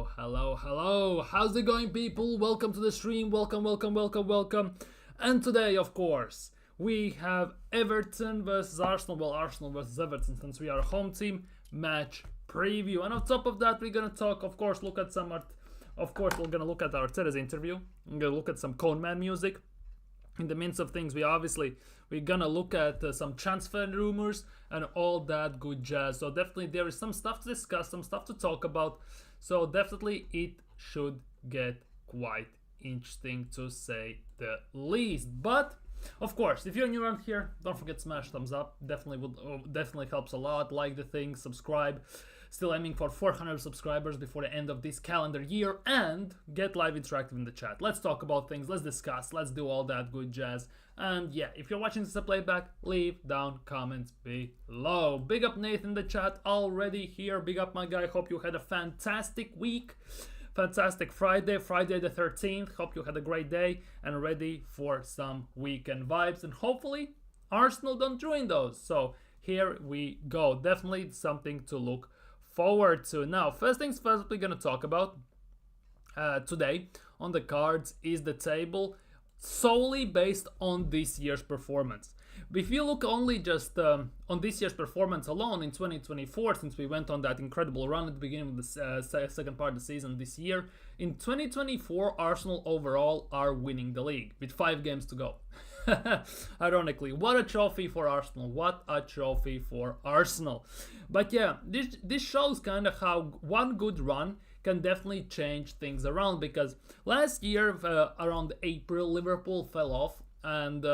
Hello. How's it going, people? Welcome to the stream. Welcome. And today, of course, we have Everton versus Arsenal. Well, Arsenal versus Everton, since we are a home team. Match preview. And on top of that, we're gonna talk, of course, we're gonna look at Arteta's interview. We're gonna look at some Coneman music. In the midst of things, we're gonna look at some transfer rumors and all that good jazz. So definitely there is some stuff to discuss, some stuff to talk about. So definitely it should get quite interesting, to say the least. But of course, if you're new around here, don't forget to smash thumbs up. Definitely helps a lot. Like the thing, subscribe. Still aiming for 400 subscribers before the end of this calendar year, and get live interactive in the chat. Let's talk about things, let's discuss, let's do all that good jazz. And yeah, if you're watching this as a playback, leave down comments below. Big up Nathan in the chat already here. Big up my guy. Hope you had a fantastic week. Fantastic Friday the 13th. Hope you had a great day and ready for some weekend vibes. And hopefully Arsenal don't ruin those. So here we go. Definitely something to look forward to. Now, first things first, we're going to talk about today on the cards is the table solely based on this year's performance. If you look only just on this year's performance alone in 2024, since we went on that incredible run at the beginning of the second part of the season this year, in 2024, Arsenal overall are winning the league with 5 games to go. Ironically, what a trophy for Arsenal. But yeah, this shows kind of how one good run can definitely change things around, because last year around April, Liverpool fell off and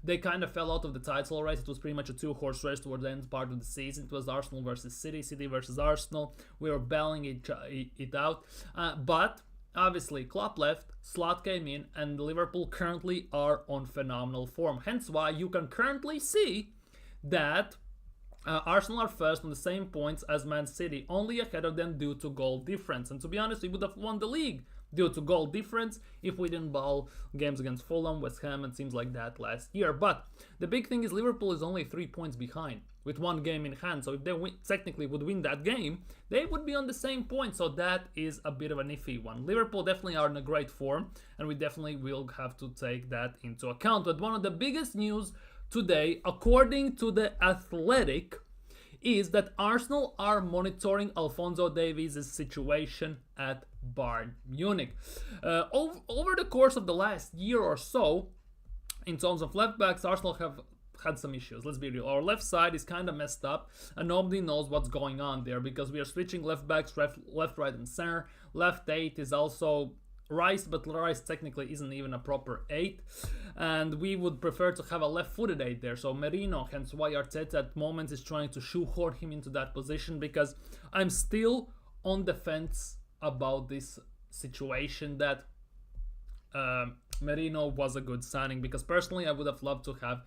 they kind of fell out of the title race. It was pretty much a 2-horse race towards the end part of the season. It was Arsenal versus City versus Arsenal. We were battling it out, but obviously Klopp left, Slot came in, and Liverpool currently are on phenomenal form. Hence why you can currently see that Arsenal are first on the same points as Man City, only ahead of them due to goal difference. And to be honest, we would have won the league due to goal difference if we didn't ball games against Fulham, West Ham, and teams like that last year. But the big thing is Liverpool is only 3 points behind with 1 game in hand. So if they technically would win that game, they would be on the same point. So that is a bit of an iffy one. Liverpool definitely are in a great form, and we definitely will have to take that into account. But one of the biggest news today, according to the Athletic, is that Arsenal are monitoring Alphonso Davies' situation at Bayern Munich. Over the course of the last year or so, in terms of left backs, Arsenal have had some issues. Let's be real. Our left side is kind of messed up, and nobody knows what's going on there, because we are switching left backs left, right, and center. Left 8 is also Rice, but Rice technically isn't even a proper 8, and we would prefer to have a left-footed 8 there. So Merino, hence why Arteta at moments is trying to shoehorn him into that position, because I'm still on the fence about this situation that Merino was a good signing, because personally I would have loved to have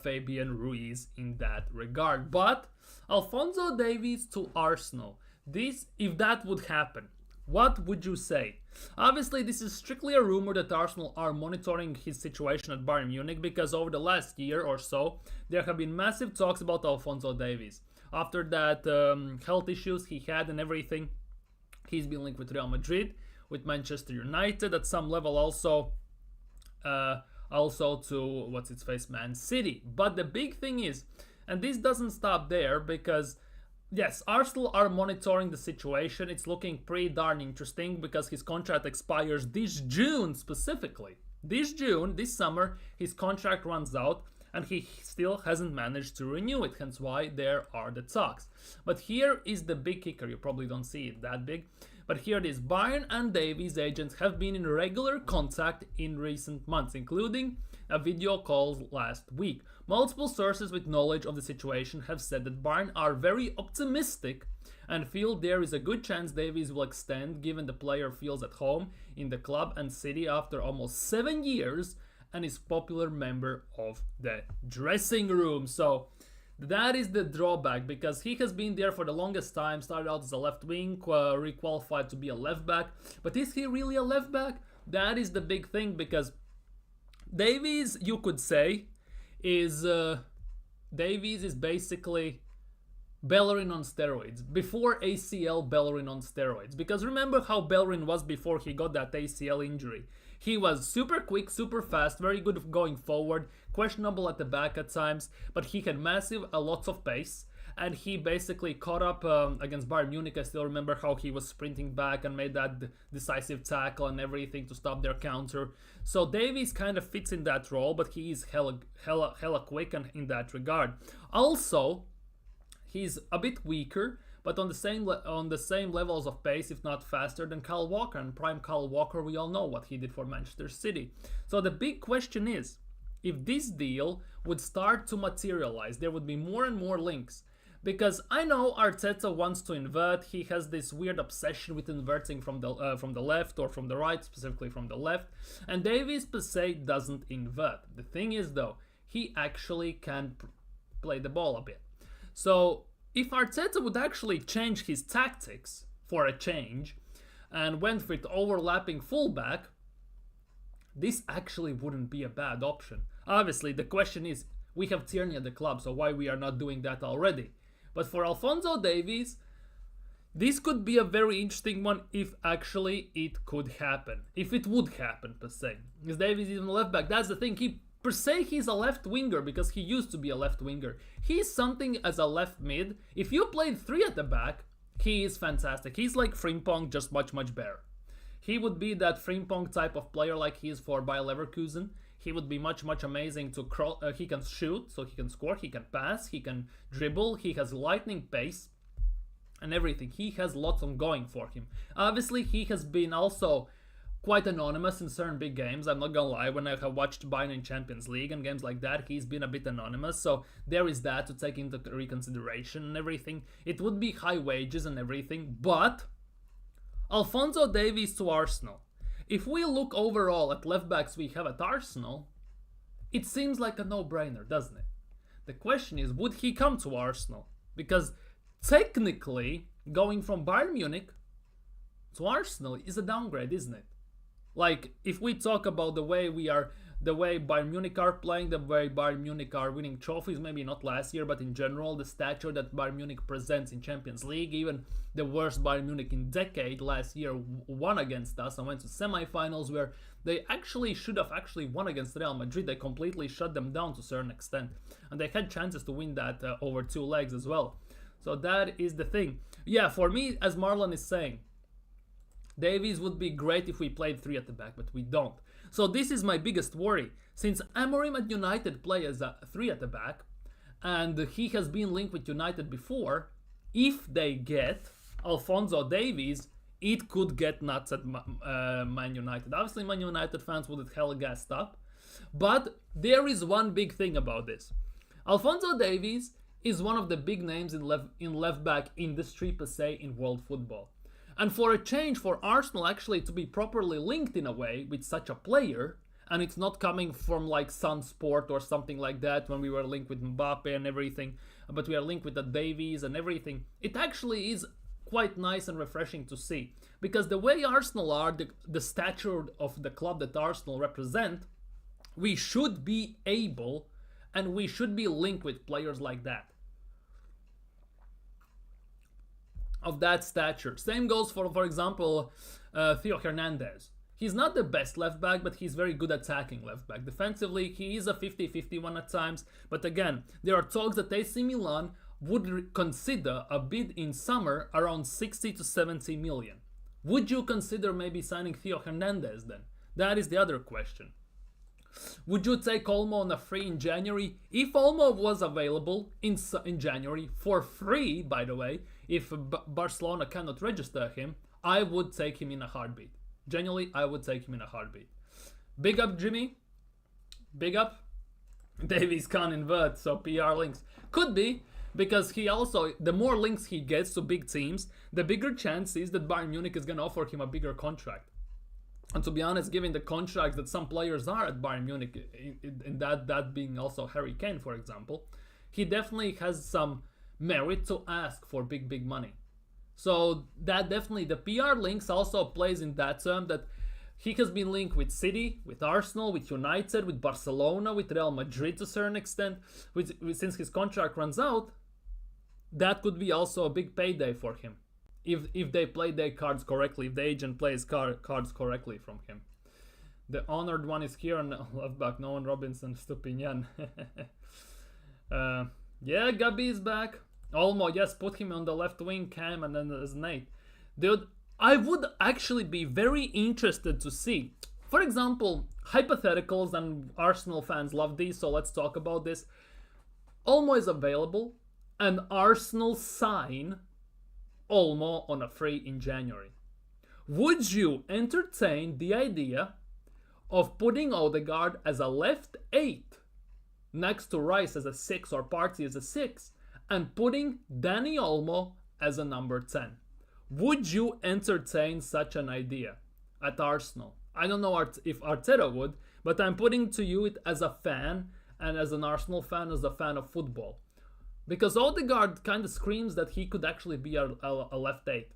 Fabian Ruiz in that regard. But Alphonso Davies to Arsenal, if that would happen, what would you say? Obviously, this is strictly a rumor that Arsenal are monitoring his situation at Bayern Munich, because over the last year or so, there have been massive talks about Alphonso Davies. After that health issues he had and everything, he's been linked with Real Madrid, with Manchester United, at some level also to Man City. But the big thing is, and this doesn't stop there, because yes, Arsenal are monitoring the situation. It's looking pretty darn interesting, because his contract expires this June specifically. This summer, his contract runs out, and he still hasn't managed to renew it, hence why there are the talks. But here is the big kicker. You probably don't see it that big, but here it is. Bayern and Davies' agents have been in regular contact in recent months, including a video call last week. Multiple sources with knowledge of the situation have said that Bayern are very optimistic and feel there is a good chance Davies will extend, given the player feels at home in the club and city after almost 7 years and is popular member of the dressing room. So that is the drawback, because he has been there for the longest time, started out as a left wing, requalified to be a left back. But is he really a left back? That is the big thing, because Davies, you could say, is basically Bellerin on steroids. Before ACL, Bellerin on steroids. Because remember how Bellerin was before he got that ACL injury. He was super quick, super fast, very good at going forward, questionable at the back at times, but he had massive, lots of pace. And he basically caught up against Bayern Munich. I still remember how he was sprinting back and made that decisive tackle and everything to stop their counter. So Davies kind of fits in that role, but he is hella quick and in that regard. Also, he's a bit weaker, but on the same levels of pace, if not faster, than Kyle Walker. And prime Kyle Walker, we all know what he did for Manchester City. So the big question is, if this deal would start to materialize, there would be more and more links. Because I know Arteta wants to invert. He has this weird obsession with inverting from the left or from the right, specifically from the left. And Davies per se doesn't invert. The thing is though, he actually can play the ball a bit. So if Arteta would actually change his tactics for a change and went with overlapping fullback, this actually wouldn't be a bad option. Obviously, the question is, we have Tierney at the club, so why we are not doing that already? But for Alphonso Davies, this could be a very interesting one if actually it could happen. If it would happen, per se. Because Davies is even left back. That's the thing. Per se, he's a left winger because he used to be a left winger. He's something as a left mid. If you played 3 at the back, he is fantastic. He's like Frimpong, just much better. He would be that Frimpong type of player like he is for Bayer Leverkusen. He would be much amazing to crawl. He can shoot, so he can score, he can pass, he can dribble, he has lightning pace and everything. He has lots on going for him. Obviously, he has been also quite anonymous in certain big games. I'm not gonna lie, when I have watched Bayern in Champions League and games like that, he's been a bit anonymous. So there is that to take into reconsideration and everything. It would be high wages and everything, but Alphonso Davies to Arsenal. If we look overall at left backs we have at Arsenal, it seems like a no-brainer, doesn't it? The question is, would he come to Arsenal? Because technically, going from Bayern Munich to Arsenal is a downgrade, isn't it? Like, if we talk about the way Bayern Munich are playing, the way Bayern Munich are winning trophies, maybe not last year, but in general, the stature that Bayern Munich presents in Champions League, even the worst Bayern Munich in decade last year won against us and went to semi-finals where they should have won against Real Madrid. They completely shut them down to a certain extent. And they had chances to win that over 2 legs as well. So that is the thing. Yeah, for me, as Marlon is saying, Davies would be great if we played 3 at the back, but we don't. So this is my biggest worry. Since Amorim at United play as a 3 at the back, and he has been linked with United before, if they get Alphonso Davies, it could get nuts at Man United. Obviously, Man United fans would have hell gassed up. But there is one big thing about this. Alphonso Davies is one of the big names in left back industry per se in world football. And for a change for Arsenal actually to be properly linked in a way with such a player, and it's not coming from like Sun Sport or something like that when we were linked with Mbappe and everything, but we are linked with the Davies and everything, it actually is quite nice and refreshing to see. Because the way Arsenal are, the stature of the club that Arsenal represent, we should be able and we should be linked with players like that. Of that stature. Same goes for example, Theo Hernandez. He's not the best left back, but he's very good attacking left back. Defensively, he is a 50-50 one at times. But again, there are talks that AC Milan would consider a bid in summer around 60 to 70 million. Would you consider maybe signing Theo Hernandez then? That is the other question. Would you take Olmo on a free in January? If Olmo was available in January, for free, by the way, if Barcelona cannot register him, I would take him in a heartbeat. Genuinely, I would take him in a heartbeat. Big up, Jimmy. Big up. Davies can't invert, so PR links. Could be, because he also, the more links he gets to big teams, the bigger chance is that Bayern Munich is going to offer him a bigger contract. And to be honest, given the contracts that some players are at Bayern Munich, and that being also Harry Kane, for example, he definitely has some merit to ask for big money. So that definitely, the PR links also plays in that term that he has been linked with City, with Arsenal, with United, with Barcelona, with Real Madrid to a certain extent. Since his contract runs out, that could be also a big payday for him if they play their cards correctly, if the agent plays cards correctly from him. The honored one is here on left back, Nolan Robinson, Stupinian. Yeah, Gabi is back. Olmo, yes, put him on the left wing, Cam, and then there's Nate. Dude, I would actually be very interested to see, for example, hypotheticals, and Arsenal fans love these, so let's talk about this. Olmo is available, and Arsenal sign Olmo on a free in January. Would you entertain the idea of putting Odegaard as a left 8 next to Rice as a 6 or Partey as a 6 and putting Dani Olmo as a number 10? Would you entertain such an idea at Arsenal? I don't know if Arteta would, but I'm putting to you it as a fan and as an Arsenal fan, as a fan of football. Because Odegaard kind of screams that he could actually be a left 8.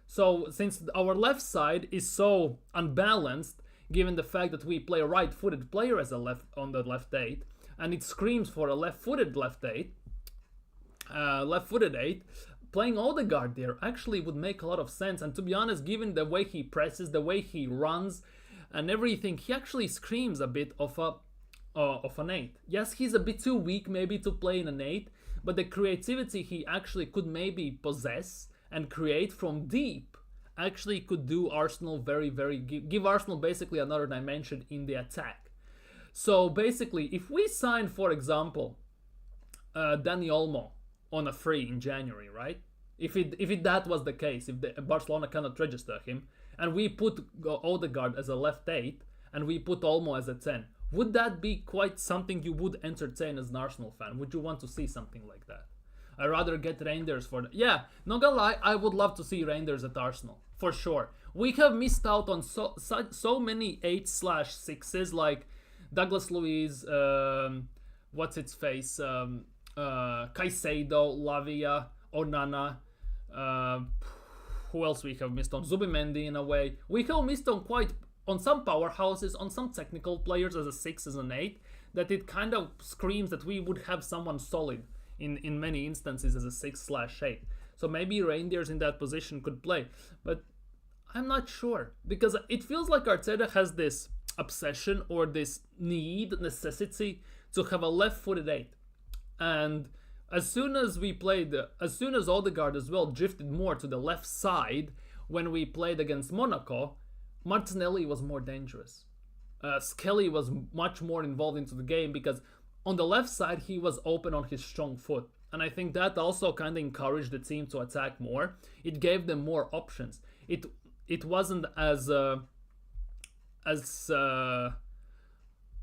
So since our left side is so unbalanced, given the fact that we play a right-footed player as on the left 8, and it screams for a left-footed left 8, left-footed 8, playing Odegaard there actually would make a lot of sense. And to be honest, given the way he presses, the way he runs, and everything, he actually screams a bit of an 8. Yes, he's a bit too weak maybe to play in an 8, but the creativity he actually could maybe possess and create from deep actually could do Arsenal give Arsenal basically another dimension in the attack. So basically, if we sign, for example, Dani Olmo on a free in January, right? If that was the case, if Barcelona cannot register him, and we put Odegaard as a left 8, and we put Olmo as a 10, would that be quite something you would entertain as an Arsenal fan? Would you want to see something like that? I'd rather get Reinders for that. Yeah, not gonna lie, I would love to see Reinders at Arsenal, for sure. We have missed out on so many 8/6s like Douglas Luiz, what's its face, Caicedo, Lavia, Onana, who else we have missed on? Zubimendi in a way. We have missed on some powerhouses, on some technical players as a 6, as an 8, that it kind of screams that we would have someone solid in many instances as a 6/8. So maybe Reindeers in that position could play. But I'm not sure, because it feels like Arteta has this obsession or this necessity to have a left-footed 8. And as soon as Odegaard as well drifted more to the left side when we played against Monaco, Martinelli was more dangerous. Skelly was much more involved into the game because on the left side he was open on his strong foot. And I think that also kind of encouraged the team to attack more. It gave them more options. It wasn't as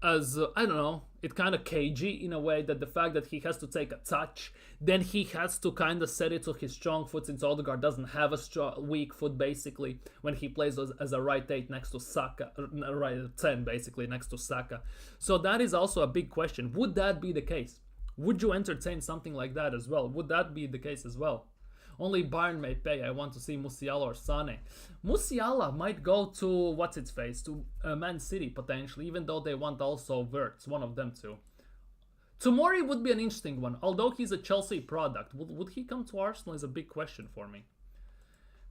I don't know, it kind of cagey in a way, that the fact that he has to take a touch, then he has to kind of set it to his strong foot, since Odegaard doesn't have a weak foot basically when he plays as a right 8 next to Saka, right 10 basically next to Saka. So that is also a big question. Would that be the case? Would you entertain something like that as well? Would that be the case as well? Only Bayern may pay. I want to see Musiala or Sane. Musiala might go to, to Man City potentially, even though they want also Wirtz, one of them too. Tomori would be an interesting one, although he's a Chelsea product. Would he come to Arsenal is a big question for me.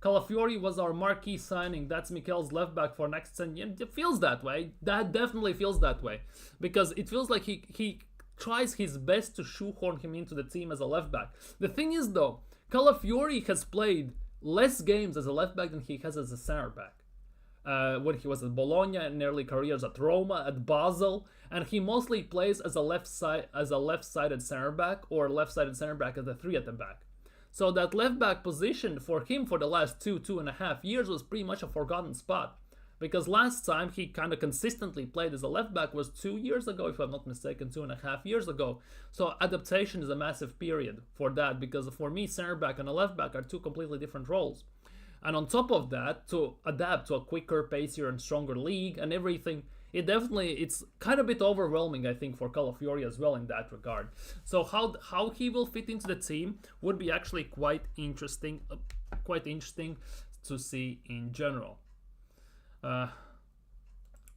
Calafiori was our marquee signing. That's Mikel's left back for next season. It feels that way. That definitely feels that way. Because it feels like he tries his best to shoehorn him into the team as a left back. The thing is though, Calafiori has played less games as a left back than he has as a center back. When he was at Bologna and early careers at Roma, at Basel, and he mostly plays as a left-sided center back, or left-sided center back as a 3 at the back. So that left back position for him for the last 2.5 years was pretty much a forgotten spot. Because last time he kind of consistently played as a left back was 2 years ago, if I'm not mistaken, 2.5 years ago. So adaptation is a massive period for that, because for me, center back and a left back are two completely different roles. And on top of that, to adapt to a quicker, pacier, and stronger league and everything, it's kind of a bit overwhelming, I think, for Calafiori as well in that regard. So how he will fit into the team would be actually quite interesting to see in general.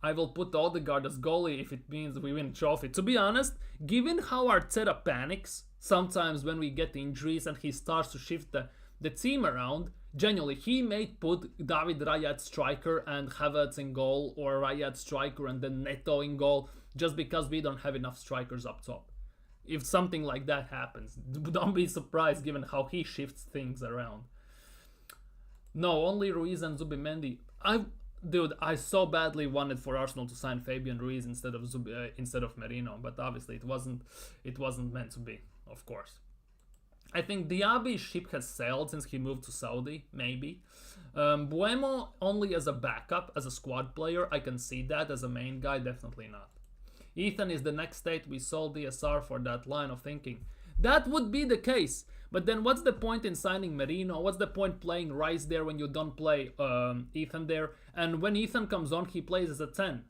I will put Odegaard as goalie if it means we win a trophy. To be honest, given how Arteta panics sometimes when we get injuries and he starts to shift the team around, genuinely, he may put David Raya at striker and Havertz in goal, or Raya at striker and then Neto in goal, just because we don't have enough strikers up top. If something like that happens, don't be surprised given how he shifts things around. No, only Ruiz and Zubimendi. I so badly wanted for Arsenal to sign Fabian Ruiz instead of Merino, but obviously it wasn't meant to be, of course. I think Diaby's ship has sailed since he moved to Saudi, maybe. Buemo only as a backup, as a squad player, I can see that. As a main guy, definitely not. Ethan is the next state we sold DSR for that line of thinking. That would be the case, but then what's the point in signing Merino? What's the point playing Rice there when you don't play Ethan there? And when Ethan comes on, he plays as a 10.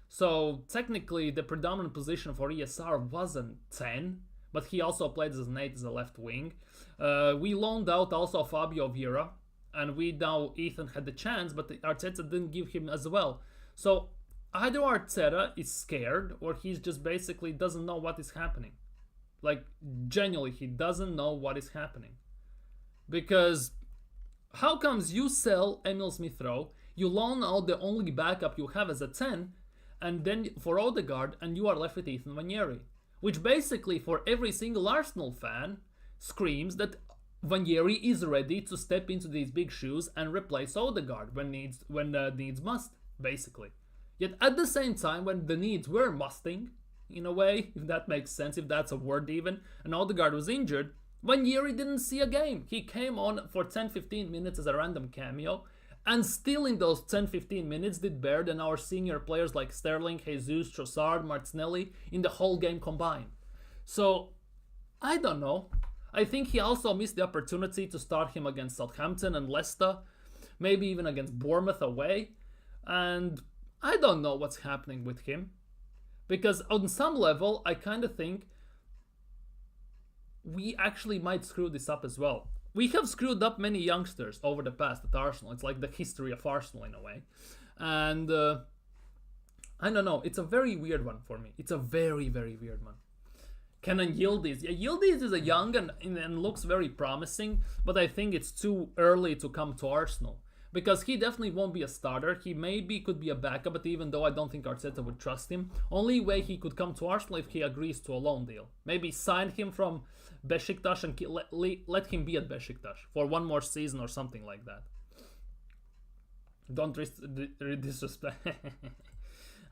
So technically, the predominant position for ESR wasn't 10, but he also played as an 8 as a left wing. We loaned out also Fabio Vieira, and Ethan had the chance, but Arteta didn't give him as well. So either Arteta is scared, or he's just basically doesn't know what is happening. Like, genuinely, he doesn't know what is happening. Because how comes you sell Emil Smith-Rowe, you loan out the only backup you have as a 10, and then for Odegaard, and you are left with Ethan Vanieri? Which basically, for every single Arsenal fan, screams that Vanieri is ready to step into these big shoes and replace Odegaard when needs must, basically. Yet at the same time, when the needs were musting, in a way, if that makes sense, if that's a word even, and Odegaard was injured, Vanieri didn't see a game. He came on for 10-15 minutes as a random cameo, and still in those 10-15 minutes did better than our senior players like Sterling, Jesus, Trossard, Martinelli in the whole game combined. So, I don't know. I think he also missed the opportunity to start him against Southampton and Leicester, maybe even against Bournemouth away, and I don't know what's happening with him. Because on some level, I kind of think we actually might screw this up as well. We have screwed up many youngsters over the past at Arsenal. It's like the history of Arsenal in a way. And I don't know. It's a very weird one for me. It's a very, very weird one. Kenan Yildiz. Yeah, Yildiz is a young and looks very promising. But I think it's too early to come to Arsenal. Because he definitely won't be a starter. He maybe could be a backup, but even though I don't think Arteta would trust him, only way he could come to Arsenal if he agrees to a loan deal. Maybe sign him from Besiktas and let him be at Besiktas for one more season or something like that. Don't disrespect.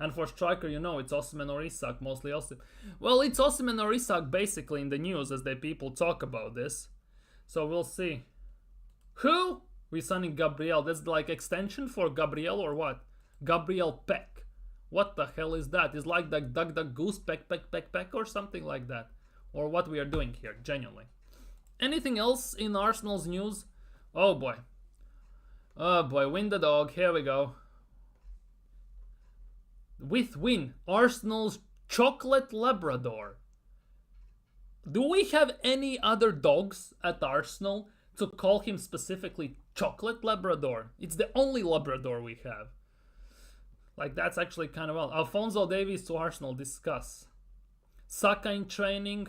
And for striker, it's Osimhen or Isak, mostly Osimhen. Well, it's Osimhen or Isak basically in the news as the people talk about this. So we'll see. Who? We're signing Gabriel. That's like extension for Gabriel or what? Gabriel Peck. What the hell is that? It's like the Duck Goose Peck or something like that. Or what we are doing here, genuinely. Anything else in Arsenal's news? Oh boy. Oh boy, win the dog. Here we go. With win, Arsenal's chocolate Labrador. Do we have any other dogs at Arsenal to call him specifically chocolate Labrador? It's the only Labrador we have. Like, that's actually kind of well. Alphonso Davies to Arsenal, discuss. Saka in training.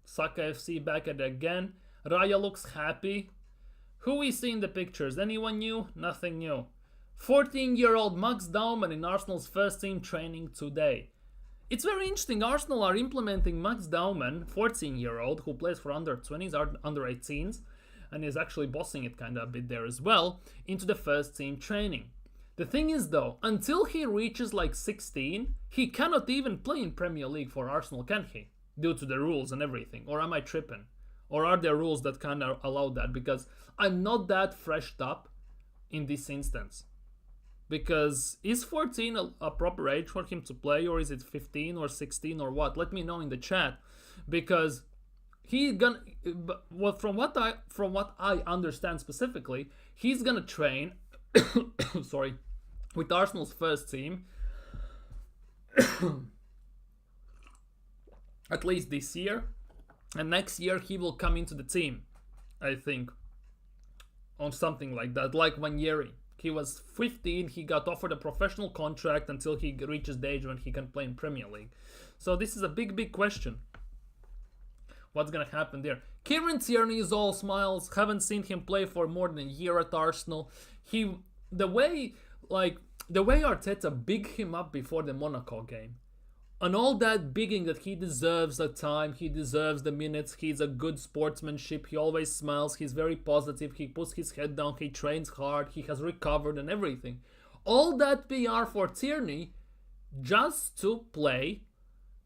Saka FC back at it again. Raya looks happy. Who we see in the pictures? Anyone new? Nothing new. 14-year-old Max Daumann in Arsenal's first team training today. It's very interesting. Arsenal are implementing Max Daumann, 14-year-old, who plays for under 20s, under 18s, and is actually bossing it kind of a bit there as well, into the first team training. The thing is though, until he reaches like 16, he cannot even play in Premier League for Arsenal, can he? Due to the rules and everything. Or am I tripping? Or are there rules that kind of allow that? Because I'm not that freshed up in this instance. Because is 14 a proper age for him to play, or is it 15 or 16 or what? Let me know in the chat. Because from what I understand specifically, he's gonna train sorry, with Arsenal's first team at least this year, and next year he will come into the team, I think, on something like that, like Vanieri. He was 15, he got offered a professional contract until he reaches the age when he can play in Premier League. So this is a big question. What's gonna happen there? Kieran Tierney is all smiles. Haven't seen him play for more than a year at Arsenal. The way Arteta bigged him up before the Monaco game, and all that bigging that he deserves the time, he deserves the minutes, he's a good sportsmanship, he always smiles, he's very positive, he puts his head down, he trains hard, he has recovered and everything. All that PR for Tierney just to play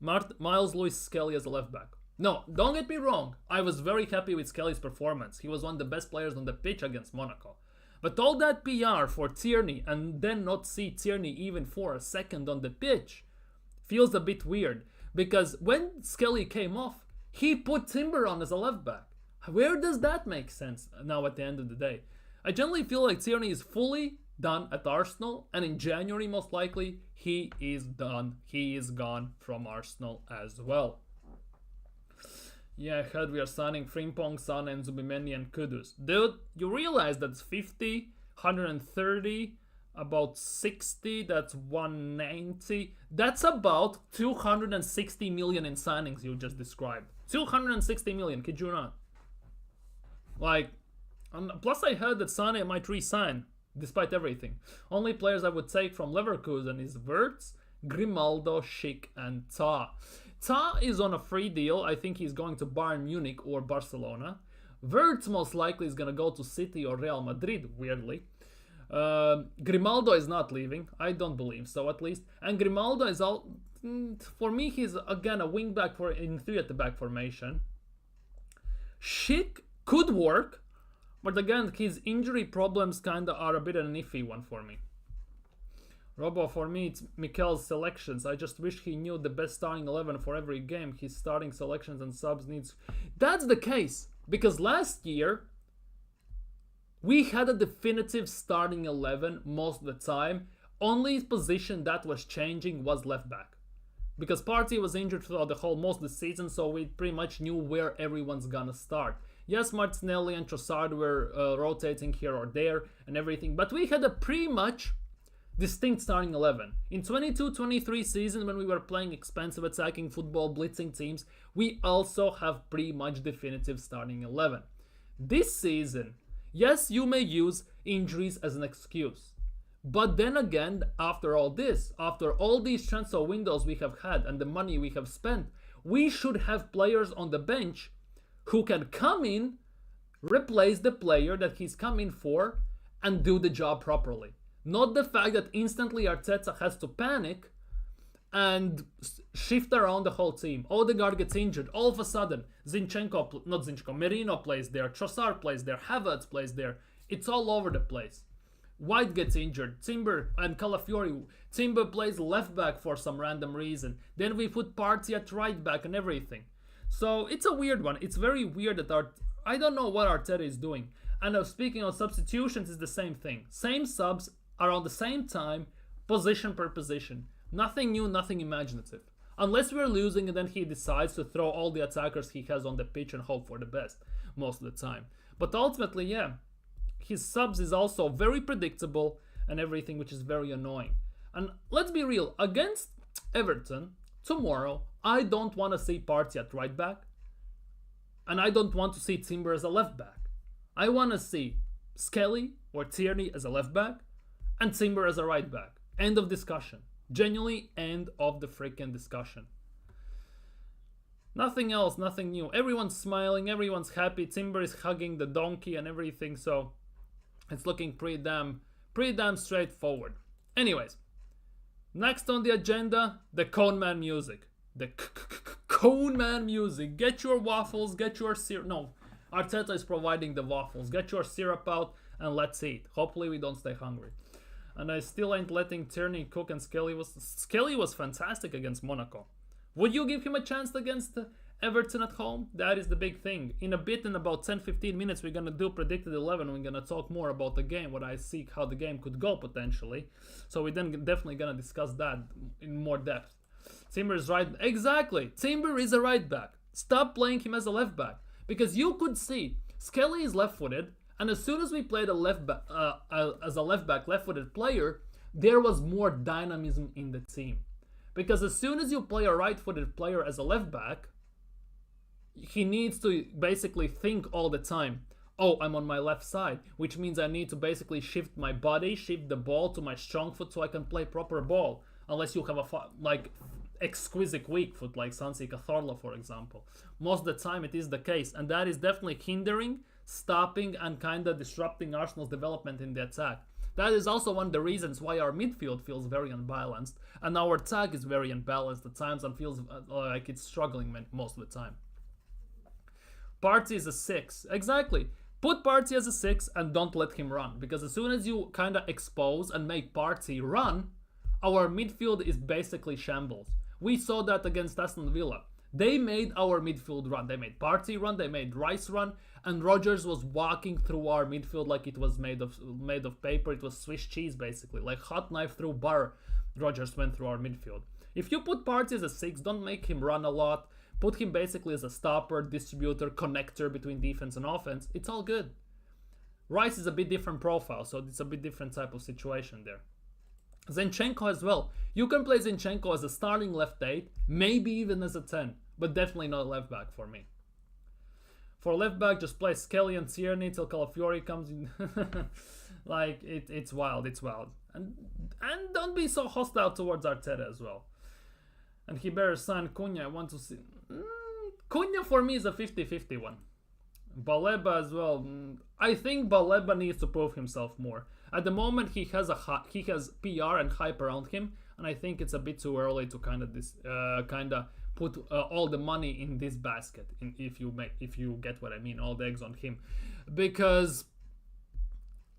Miles Lewis-Skelly as a left back. No, don't get me wrong, I was very happy with Skelly's performance. He was one of the best players on the pitch against Monaco. But all that PR for Tierney and then not see Tierney even for a second on the pitch feels a bit weird, because when Skelly came off, he put Timber on as a left back. Where does that make sense now at the end of the day? I generally feel like Tierney is fully done at Arsenal, and in January most likely he is done. He is gone from Arsenal as well. Yeah, ahead we are signing Frimpong, Son, and Zubimendi and Kudus. Dude, you realize that's 50, 130, about 60, that's 190. That's about 260 million in signings you just described. 260 million, kid you not? Like, plus I heard that Sane might re-sign, despite everything. Only players I would take from Leverkusen is Wirtz, Grimaldo, Schick, and Ta. Ta is on a free deal. I think he's going to Bayern Munich or Barcelona. Wirtz most likely is going to go to City or Real Madrid, weirdly. Grimaldo is not leaving. I don't believe so, at least. And Grimaldo is all... For me, he's again a wing back in 3 at the back formation. Schick could work, but again, his injury problems kinda are a bit of an iffy one for me. Robo, for me, it's Mikel's selections. I just wish he knew the best starting 11 for every game. His starting selections and subs needs... That's the case, because last year we had a definitive starting 11 most of the time. Only position that was changing was left back, because Partey was injured throughout the whole most of the season, so we pretty much knew where everyone's gonna start. Yes, Martinelli and Trossard were rotating here or there and everything, but we had a pretty much distinct starting 11. In 22-23 season, when we were playing expensive attacking football, blitzing teams, we also have pretty much definitive starting 11. This season, yes, you may use injuries as an excuse. But then again, after all this, after all these transfer windows we have had and the money we have spent, we should have players on the bench who can come in, replace the player that he's come in for, and do the job properly. Not the fact that instantly Arteta has to panic and shift around the whole team. Odegaard gets injured. All of a sudden, Merino plays there, Trossard plays there, Havertz plays there. It's all over the place. White gets injured. Timber and Calafiori. Timber plays left back for some random reason. Then we put Partey at right back and everything. So it's a weird one. It's very weird that I don't know what Arteta is doing. And speaking of substitutions, it's the same thing. Same subs around the same time, position per position. Nothing new, nothing imaginative. Unless we're losing and then he decides to throw all the attackers he has on the pitch and hope for the best most of the time. But ultimately, yeah, his subs is also very predictable and everything, which is very annoying. And let's be real, against Everton tomorrow, I don't want to see Partey at right back, and I don't want to see Timber as a left back. I want to see Skelly or Tierney as a left back and Timber as a right back. End of discussion. Genuinely end of the freaking discussion. Nothing else, nothing new. Everyone's smiling, everyone's happy. Timber is hugging the donkey and everything, so it's looking pretty damn straightforward. Anyways, next on the agenda, the Cone Man music. The Cone Man music. Get your waffles, get your syrup. No, Arteta is providing the waffles. Get your syrup out and let's eat. Hopefully we don't stay hungry. And I still ain't letting Tierney cook, and Skelly was fantastic against Monaco. Would you give him a chance against Everton at home? That is the big thing. In a bit, in about 10-15 minutes, we're going to do predicted 11. We're going to talk more about the game, what I see, how the game could go potentially. So we're then definitely going to discuss that in more depth. Timber is right. Exactly. Timber is a right back. Stop playing him as a left back. Because you could see Skelly is left-footed And as soon as we played as a left back, left-footed player, there was more dynamism in the team. Because as soon as you play a right-footed player as a left back, he needs to basically think all the time, oh, I'm on my left side, which means I need to basically shift my body, shift the ball to my strong foot so I can play proper ball. Unless you have a exquisite weak foot like Sansi Cazorla, for example. Most of the time it is the case, and that is definitely hindering, stopping, and kind of disrupting Arsenal's development in the attack. That is also one of the reasons why our midfield feels very unbalanced, and our attack is very unbalanced at times and feels like it's struggling most of the time. Partey is a 6. Exactly. Put Partey as a 6 and don't let him run. Because as soon as you kind of expose and make Partey run, our midfield is basically shambles. We saw that against Aston Villa. They made our midfield run. They made Partey run, they made Rice run, and Rodgers was walking through our midfield like it was made of paper. It was Swiss cheese, basically. Like hot knife through butter, Rodgers went through our midfield. If you put Partey as a 6, don't make him run a lot. Put him basically as a stopper, distributor, connector between defense and offense. It's all good. Rice is a bit different profile, so it's a bit different type of situation there. Zinchenko as well. You can play Zinchenko as a starting left 8, maybe even as a 10, but definitely not a left back for me. For left back, just play Skelly and Tierney till Calafiori comes in. Like, it's wild, it's wild. And don't be so hostile towards Arteta as well. And he better sign Cunha. I want to see... Cunha for me is a 50-50 one. Baleba as well. I think Baleba needs to prove himself more. At the moment, he has PR and hype around him, and I think it's a bit too early to kind of put all the money in this basket. If you get what I mean, all the eggs on him, because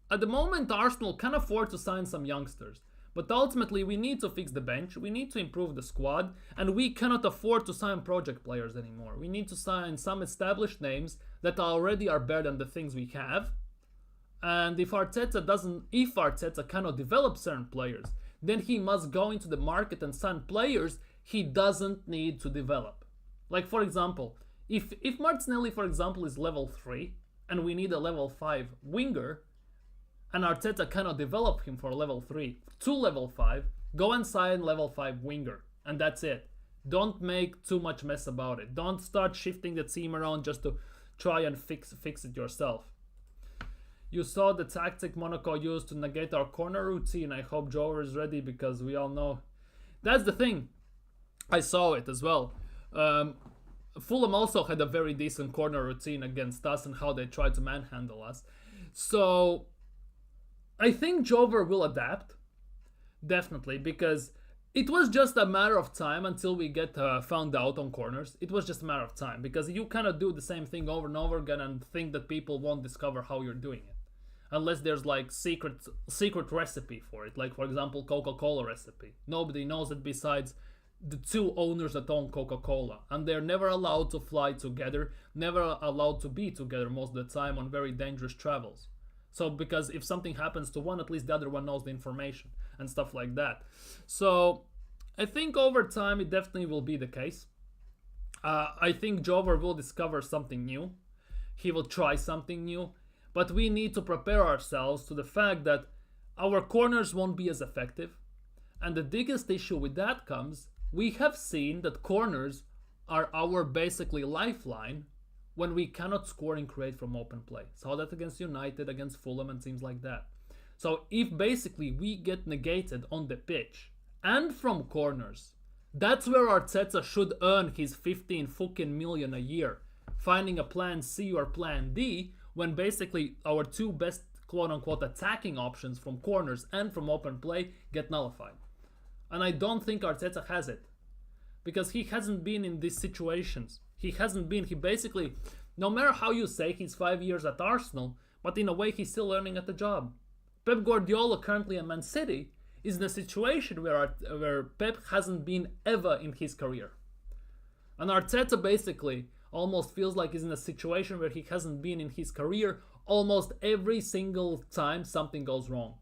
at the moment Arsenal can afford to sign some youngsters. But ultimately, we need to fix the bench, we need to improve the squad, and we cannot afford to sign project players anymore. We need to sign some established names that already are better than the things we have. And if Arteta cannot develop certain players, then he must go into the market and sign players he doesn't need to develop. Like, for example, if Martinelli, for example, is level 3, and we need a level 5 winger, and Arteta cannot develop him for level 3 to level 5, go and sign level 5 winger, and that's it. Don't make too much mess about it. Don't start shifting the team around just to try and fix it yourself. You saw the tactic Monaco used to negate our corner routine. I hope Jover is ready, because we all know. That's the thing. I saw it as well. Fulham also had a very decent corner routine against us and how they tried to manhandle us. So I think Jover will adapt, definitely, because it was just a matter of time until we get found out on corners. It was just a matter of time, because you cannot do the same thing over and over again and think that people won't discover how you're doing it. Unless there's like secret recipe for it, like for example Coca-Cola recipe. Nobody knows it besides the 2 owners that own Coca-Cola, and they're never allowed to fly together, never allowed to be together most of the time on very dangerous travels. So because if something happens to one, at least the other one knows the information and stuff like that. So I think over time it definitely will be the case. I think Jover will discover something new. He will try something new. But we need to prepare ourselves to the fact that our corners won't be as effective. And the biggest issue with that comes, we have seen that corners are our basically lifeline when we cannot score and create from open play. Saw that against United, against Fulham and teams like that. So if basically we get negated on the pitch and from corners, that's where Arteta should earn his 15 fucking million a year. Finding a plan C or plan D, when basically our 2 best quote-unquote attacking options from corners and from open play get nullified. And I don't think Arteta has it, because he hasn't been in these situations. He basically, no matter how you say he's 5 years at Arsenal, but in a way he's still learning at the job. Pep Guardiola, currently at Man City, is in a situation where Pep hasn't been ever in his career. And Arteta basically almost feels like he's in a situation where he hasn't been in his career almost every single time something goes wrong.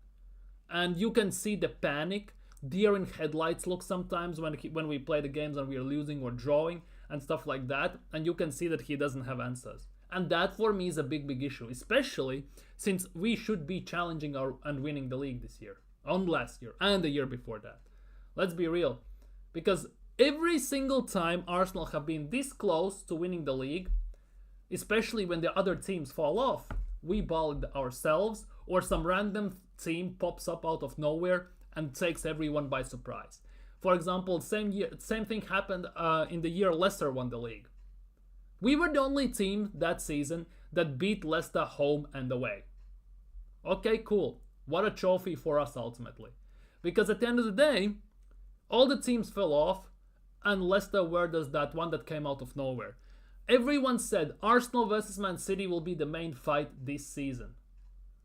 And you can see the panic, deer in headlights look sometimes when we play the games and we're losing or drawing and stuff like that. And you can see that he doesn't have answers. And that for me is a big issue, especially since we should be challenging and winning the league this year, on last year, and the year before that. Let's be real. Because every single time Arsenal have been this close to winning the league, especially when the other teams fall off, we ball it ourselves, or some random team pops up out of nowhere and takes everyone by surprise. For example, same thing happened in the year Leicester won the league. We were the only team that season that beat Leicester home and away. Okay, cool. What a trophy for us ultimately. Because at the end of the day, all the teams fell off and Leicester were just that one that came out of nowhere. Everyone said Arsenal versus Man City will be the main fight this season.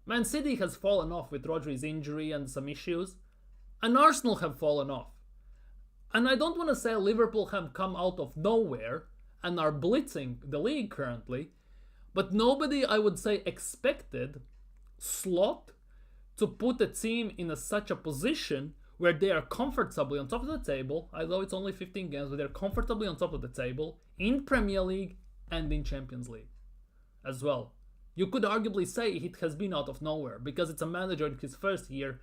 Man City has fallen off with Rodri's injury and some issues, and Arsenal have fallen off. And I don't want to say Liverpool have come out of nowhere and are blitzing the league currently, but nobody, I would say, expected Slot to put a team in such a position where they are comfortably on top of the table, although it's only 15 games, but they're comfortably on top of the table in Premier League and in Champions League as well. You could arguably say it has been out of nowhere because it's a manager in his first year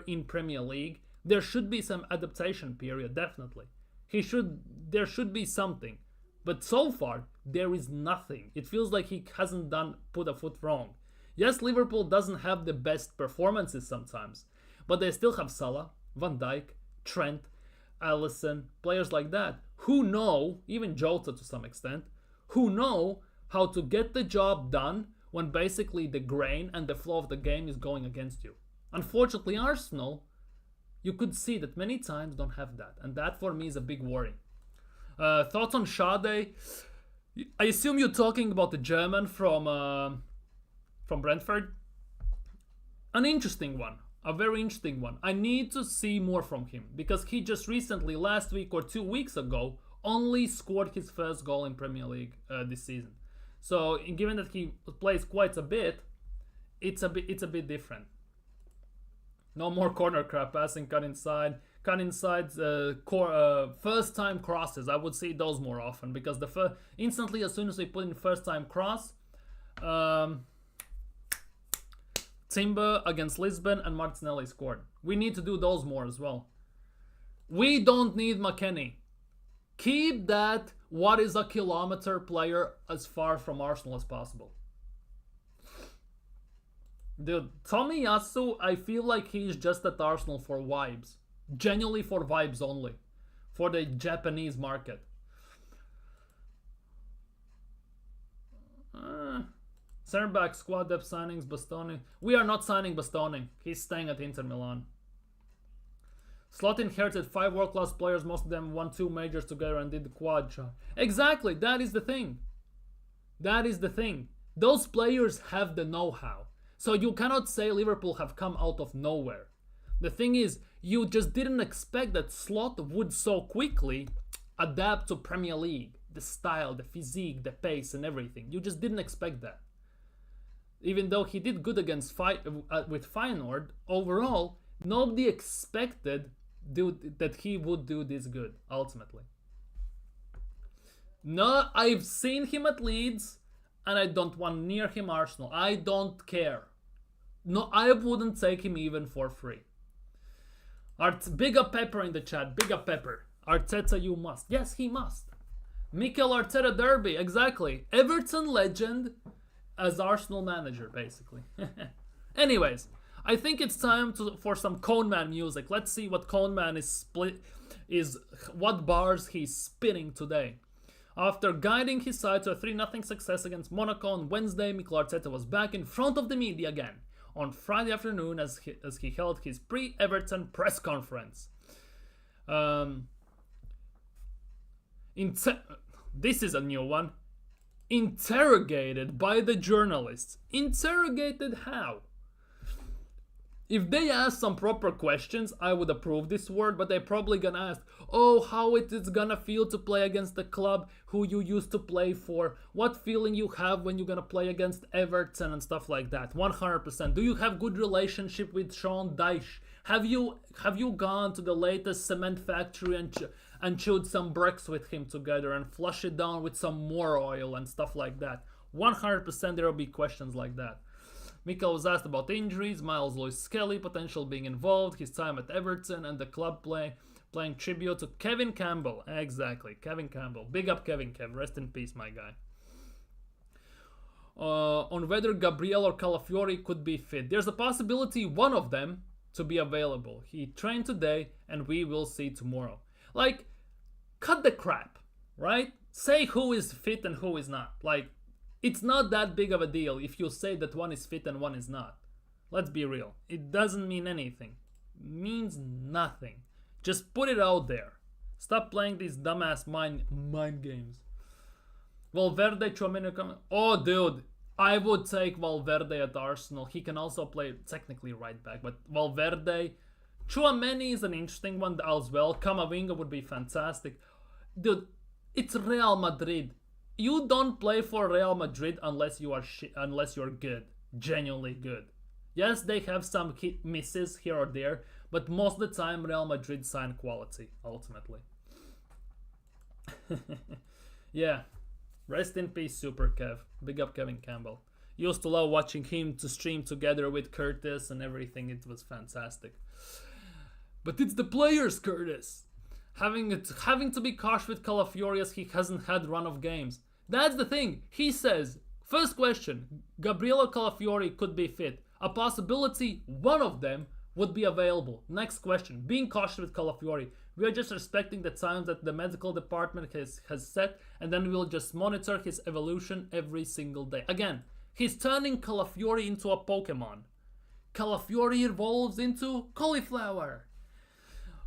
in Premier League. There should be some adaptation period, definitely. There should be something. But so far, there is nothing. It feels like he hasn't put a foot wrong. Yes, Liverpool doesn't have the best performances sometimes, but they still have Salah, Van Dijk, Trent, Alisson, players like that, who know, even Jota to some extent, who know how to get the job done when basically the grain and the flow of the game is going against you. Unfortunately, Arsenal, you could see that many times don't have that, and that for me is a big worry. Thoughts on Sade? I assume you're talking about the German from Brentford. An interesting one. A very interesting one. I need to see more from him because he just recently, last week or 2 weeks ago, only scored his first goal in Premier League this season. So, given that he plays quite a bit, it's a bit different. No more corner crap passing, cut inside, first time crosses. I would see those more often because instantly as soon as we put in first time cross, Timber against Lisbon and Martinelli scored. We need to do those more as well. We don't need McKennie. Keep that what is a kilometer player as far from Arsenal as possible. Dude, Tomiyasu, I feel like he's just at Arsenal for vibes. Genuinely for vibes only. For the Japanese market. Center back squad depth signings, Bastoni. We are not signing Bastoni. He's staying at Inter Milan. Slot inherited 5 world-class players. Most of them won 2 majors together and did the quad shot. Exactly, that is the thing. That is the thing. Those players have the know-how. So you cannot say Liverpool have come out of nowhere. The thing is, you just didn't expect that Slot would so quickly adapt to Premier League. The style, the physique, the pace and everything. You just didn't expect that. Even though he did good against with Feyenoord, overall, nobody expected that he would do this good, ultimately. No, I've seen him at Leeds, and I don't want near him Arsenal. I don't care. No, I wouldn't take him even for free. Big up Pepper in the chat. Big up Pepper. Arteta, you must. Yes, he must. Mikel Arteta derby, exactly. Everton legend as Arsenal manager, basically. Anyways, I think it's time for some Coneman music. Let's see what Coneman what bars he's spinning today. After guiding his side to a 3-0 success against Monaco on Wednesday, Mikel Arteta was back in front of the media again on Friday afternoon as he held his pre-Everton press conference. This is a new one. Interrogated by the journalists. Interrogated how? If they ask some proper questions, I would approve this word, but they're probably gonna ask, how it is gonna feel to play against the club who you used to play for, what feeling you have when you're gonna play against Everton and stuff like that. 100%. Do you have good relationship with Sean Dyche? Have you gone to the latest cement factory and chewed some bricks with him together and flush it down with some more oil and stuff like that? 100% there will be questions like that. Mikael was asked about injuries, Miles Lewis-Skelly potential being involved, his time at Everton, and the club playing tribute to Kevin Campbell. Exactly, Kevin Campbell. Big up Kevin Kev. Rest in peace, my guy. On whether Gabriel or Calafiori could be fit. There's a possibility one of them to be available. He trained today, and we will see tomorrow. Like, cut the crap, right? Say who is fit and who is not. Like, it's not that big of a deal if you say that one is fit and one is not. Let's be real. It doesn't mean anything. It means nothing. Just put it out there. Stop playing these dumbass mind games. Valverde, Tchouaméni. Oh, dude. I would take Valverde at Arsenal. He can also play technically right back. But Valverde. Tchouaméni is an interesting one as well. Camavinga would be fantastic. Dude, it's Real Madrid. You don't play for Real Madrid unless you're good, genuinely good. Yes, they have some hit misses here or there, but most of the time Real Madrid sign quality, ultimately. Yeah, rest in peace, Super Kev. Big up Kevin Campbell. Used to love watching him to stream together with Curtis and everything. It was fantastic. But it's the players, Curtis. Having to be cautious with Calafiori as he hasn't had run of games. That's the thing. He says, first question, Gabriel Calafiori could be fit. A possibility one of them would be available. Next question, being cautious with Calafiori. We are just respecting the times that the medical department has set, and then we'll just monitor his evolution every single day. Again, he's turning Calafiori into a Pokemon. Calafiori evolves into cauliflower.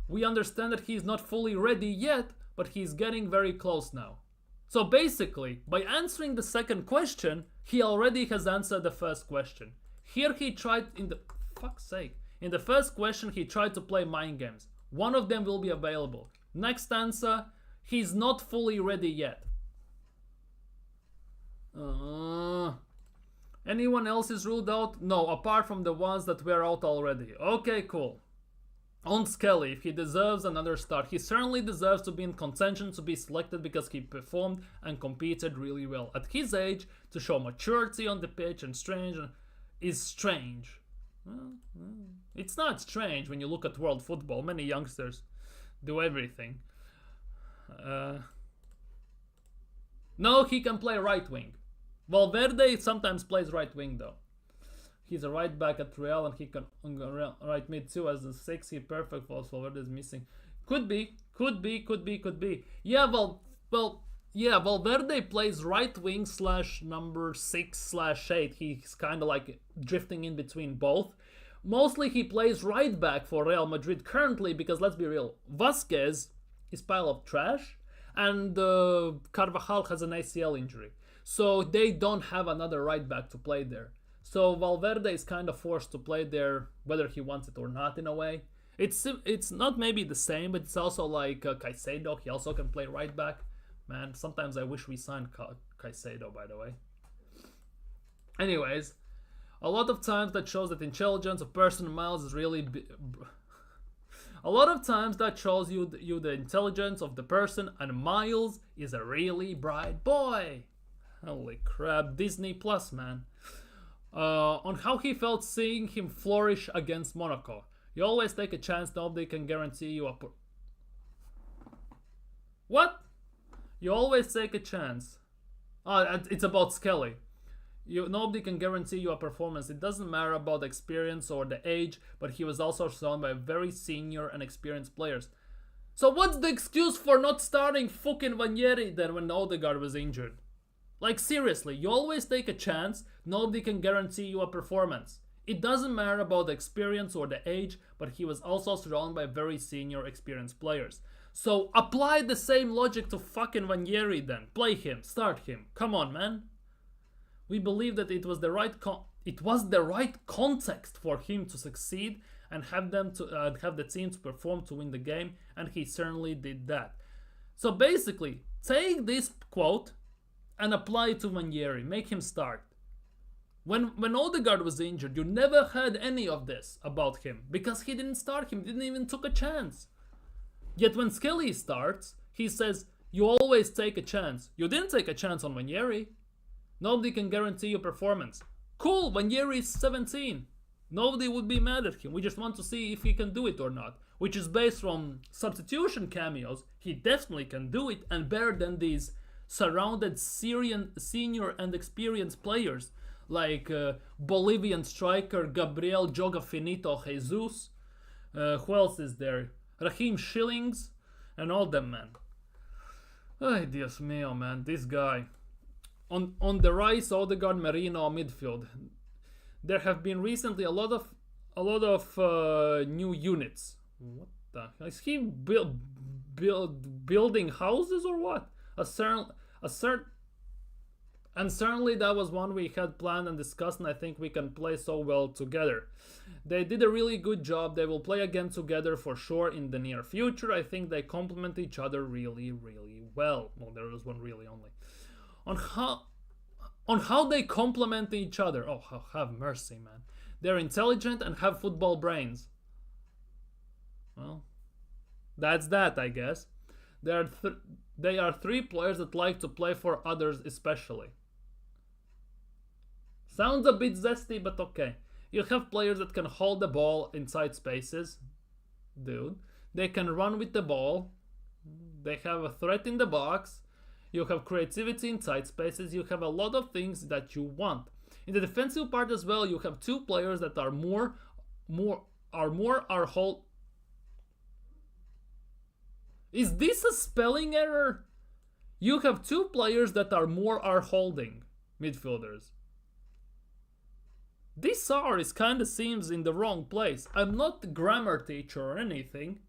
We understand that he's not fully ready yet, but he's getting very close now. So basically, by answering the second question, he already has answered the first question. Here he tried, in the first question he tried to play mind games. One of them will be available. Next answer, he's not fully ready yet. Anyone else is ruled out? No, apart from the ones that were out already. Okay, cool. On Skelly, if he deserves another start, he certainly deserves to be in contention to be selected because he performed and competed really well. At his age, to show maturity on the pitch and is strange. Well, it's not strange when you look at world football. Many youngsters do everything. No, he can play right wing. Valverde sometimes plays right wing though. He's a right back at Real and he can right mid too as a 6. He perfect for Valverde is missing. Could be. Yeah, yeah, Valverde plays right wing / number 6 / 8. He's kind of like drifting in between both. Mostly he plays right back for Real Madrid currently because let's be real, Vasquez is pile of trash and Carvajal has an ACL injury. So they don't have another right back to play there. So Valverde is kind of forced to play there whether he wants it or not in a way. It's not maybe the same, but it's also like Caicedo. He also can play right back. Man, sometimes I wish we signed Caicedo, by the way. Anyways, a lot of times that shows that intelligence of person Miles is really... A lot of times that shows you the intelligence of the person, and Miles is a really bright boy. Holy crap, Disney Plus, man. On how he felt seeing him flourish against Monaco. You always take a chance, nobody can guarantee you a... What? You always take a chance. It's about Skelly. Nobody can guarantee you a performance. It doesn't matter about the experience or the age, but he was also surrounded by very senior and experienced players. So what's the excuse for not starting fucking Ranieri then when Odegaard was injured? Like seriously, you always take a chance, nobody can guarantee you a performance. It doesn't matter about the experience or the age, but he was also surrounded by very senior experienced players. So apply the same logic to fucking Ranieri then. Play him, start him. Come on, man. We believe that it was the right context for him to succeed and have the team to perform to win the game, and he certainly did that. So basically, take this quote and apply it to Ranieri. Make him start. When Odegaard was injured, you never heard any of this about him because he didn't start him, didn't even took a chance. Yet when Skelly starts, he says, you always take a chance. You didn't take a chance on Ranieri. Nobody can guarantee your performance. Cool, Vanjeri is 17. Nobody would be mad at him. We just want to see if he can do it or not. Which is based from substitution cameos. He definitely can do it, and better than these surrounded Syrian senior and experienced players like Bolivian striker Gabriel Joga Finito Jesus. Who else is there? Raheem Shillings and all them, man. Ay, Dios mío, man, this guy. On the Rice, Odegaard, Merino midfield. There have been recently a lot of new units. What the hell? Is he building houses or what? And certainly that was one we had planned and discussed, and I think we can play so well together. They did a really good job. They will play again together for sure in the near future. I think they complement each other really, really well. Well, there was one really only. On how they complement each other. Oh, have mercy, man. They're intelligent and have football brains. Well, that's that, I guess. They are three players that like to play for others especially. Sounds a bit zesty, but okay. You have players that can hold the ball inside spaces. Dude. They can run with the ball. They have a threat in the box. You have creativity inside spaces. You have a lot of things that you want. In the defensive part as well, you have two players that are hold. Is this a spelling error? You have two players that are holding midfielders. This R is kinda seems in the wrong place. I'm not a grammar teacher or anything,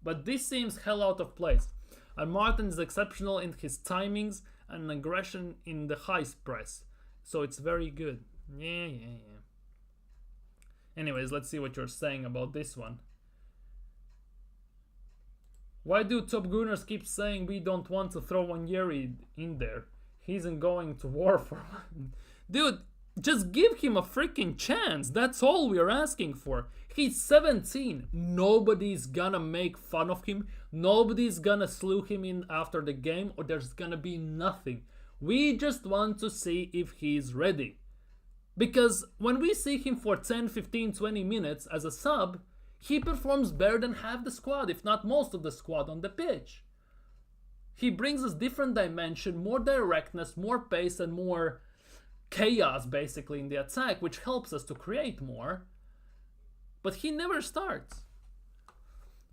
but this seems hell out of place. And Martin is exceptional in his timings and aggression in the high press. So it's very good. Yeah. Anyways, let's see what you're saying about this one. Why do Top Gunners keep saying we don't want to throw Vanjeri in there? He isn't going to war for one. Dude, just give him a freaking chance. That's all we're asking for. He's 17. Nobody's gonna make fun of him. Nobody's gonna slew him in after the game, or there's gonna be nothing. We just want to see if he's ready. Because when we see him for 10, 15, 20 minutes as a sub, he performs better than half the squad, if not most of the squad on the pitch. He brings us different dimension, more directness, more pace, and more chaos basically in the attack, which helps us to create more. But he never starts.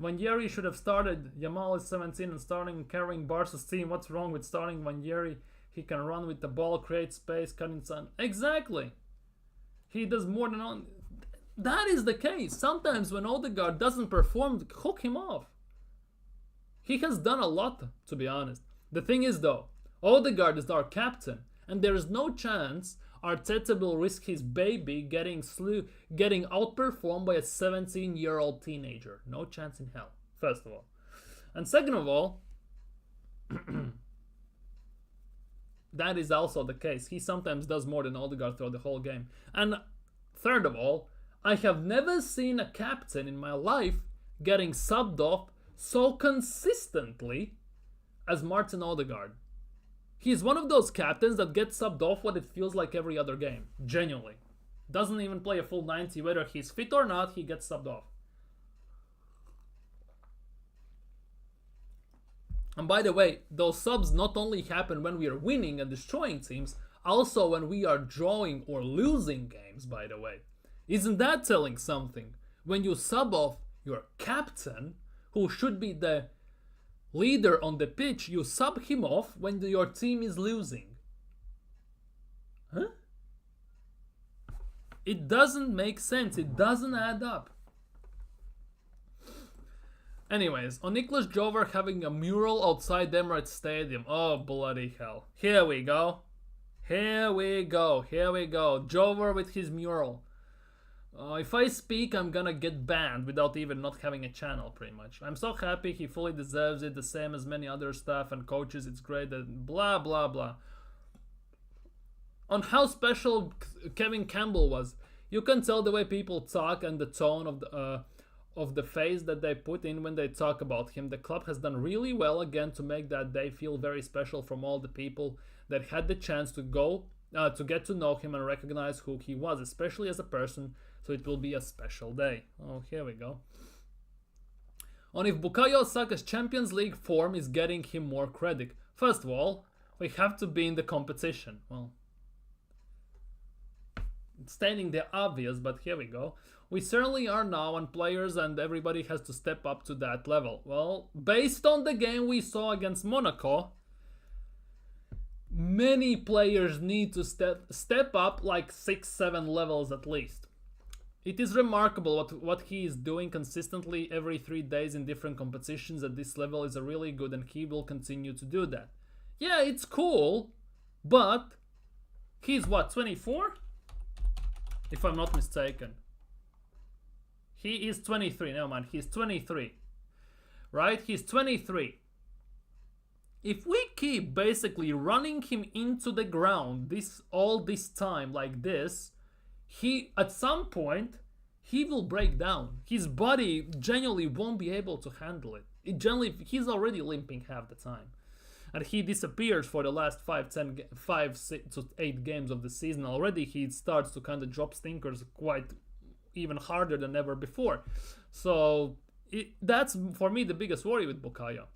Vanjeri should have started. Yamal is 17 and starting carrying Barca's team. What's wrong with starting Vanjeri? He can run with the ball, create space, cut inside. Exactly. He does more than on. That is the case. Sometimes when Odegaard doesn't perform, hook him off. He has done a lot, to be honest. The thing is though, Odegaard is our captain, and there is no chance Arteta will risk his baby getting outperformed by a 17-year-old teenager. No chance in hell, first of all. And second of all, that is also the case. He sometimes does more than Odegaard throughout the whole game. And third of all, I have never seen a captain in my life getting subbed off so consistently as Martin Odegaard. He's one of those captains that gets subbed off what it feels like every other game. Genuinely. Doesn't even play a full 90. Whether he's fit or not, he gets subbed off. And by the way, those subs not only happen when we are winning and destroying teams, also when we are drawing or losing games, by the way. Isn't that telling something? When you sub off your captain, who should be the leader on the pitch, you sub him off when your team is losing. Huh? It doesn't make sense. It doesn't add up. Anyways, on Nicholas Jover having a mural outside Emirates Stadium. Oh, bloody hell. Here we go. Jover with his mural. If I speak, I'm gonna get banned without even not having a channel, pretty much. I'm so happy. He fully deserves it, the same as many other staff and coaches. It's great that blah, blah, blah. On how special Kevin Campbell was, you can tell the way people talk and the tone of the face that they put in when they talk about him. The club has done really well again to make that day feel very special from all the people that had the chance to go to get to know him and recognize who he was, especially as a person. So it will be a special day. Oh, here we go. On if Bukayo Saka's Champions League form is getting him more credit. First of all, we have to be in the competition. Well, stating the obvious, but here we go. We certainly are now, and players and everybody has to step up to that level. Well, based on the game we saw against Monaco, many players need to step up like 6-7 levels at least. It is remarkable what he is doing consistently every 3 days in different competitions at this level is really good, and he will continue to do that. Yeah, it's cool, but he's what, 24? If I'm not mistaken. He is 23, never mind, he's 23. Right? He's 23. If we keep basically running him into the ground all this time like this, he at some point he will break down. His body genuinely won't be able to handle it. He's already limping half the time, and he disappears for the last 5 to 8 games of the season. Already he starts to kind of drop stinkers quite even harder than ever before. So that's for me the biggest worry with Bukayo.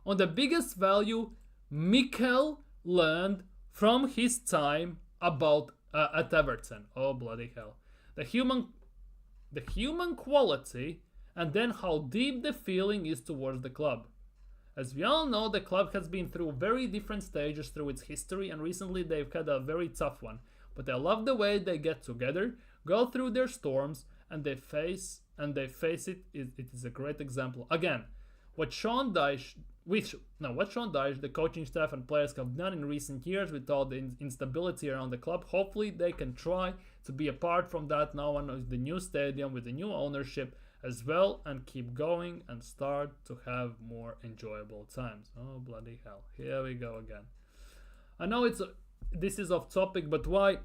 On the biggest value, Mikel learned from his time about at Everton. Oh bloody hell! The human quality, and then how deep the feeling is towards the club. As we all know, the club has been through very different stages through its history, and recently they've had a very tough one. But I love the way they get together, go through their storms, and they face it. It is a great example. Again, what Sean Dyche, the coaching staff and players have done in recent years with all the instability around the club, hopefully they can try to be apart from that now on the new stadium with the new ownership as well, and keep going and start to have more enjoyable times. Oh bloody hell, here we go again. I know this is off topic, but why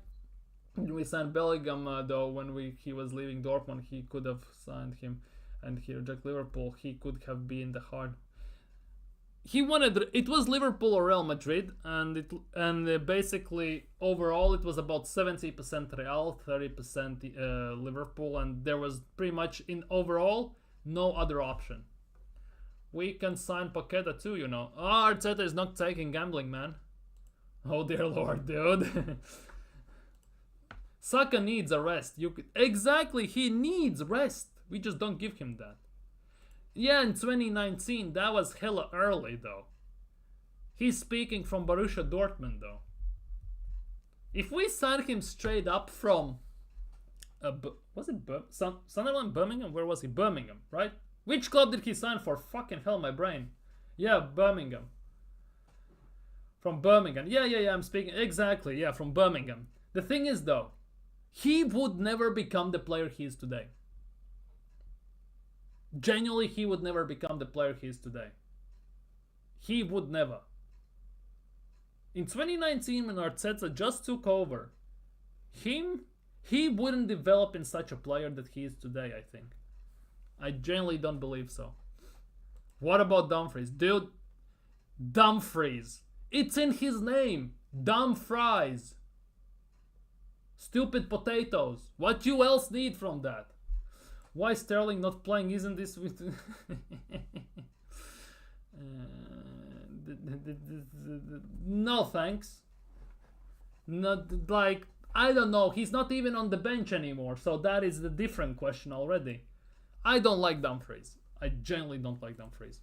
did we sign Bellingham though? When he was leaving Dortmund, he could have signed him, and he rejected Liverpool. He could have been the hard. He wanted it was Liverpool or Real Madrid, and basically overall it was about 70% Real, 30% Liverpool, and there was pretty much in overall no other option. We can sign Paqueta too, you know. Oh, Arteta is not taking gambling, man. Oh dear lord, dude. Saka needs a rest. Exactly, he needs rest. We just don't give him that. Yeah, in 2019, that was hella early though. He's speaking from Borussia Dortmund though. If we sign him straight up from was it Sunderland, Birmingham? Where was he? Birmingham, right? Which club did he sign for? Fucking hell, my brain. Yeah, Birmingham. From Birmingham. Yeah, I'm speaking exactly. Yeah, from Birmingham. The thing is though, he would never become the player he is today. Genuinely, he would never become the player he is today. He would never. In 2019, when Arteta just took over, he wouldn't develop in such a player that he is today, I think. I genuinely don't believe so. What about Dumfries? Dude, Dumfries. It's in his name. Dumfries. Stupid potatoes. What you else need from that? Why Sterling not playing? Isn't this with no thanks. Not like, I don't know, he's not even on the bench anymore, so that is the different question already. I don't like Dumfries. I genuinely don't like Dumfries.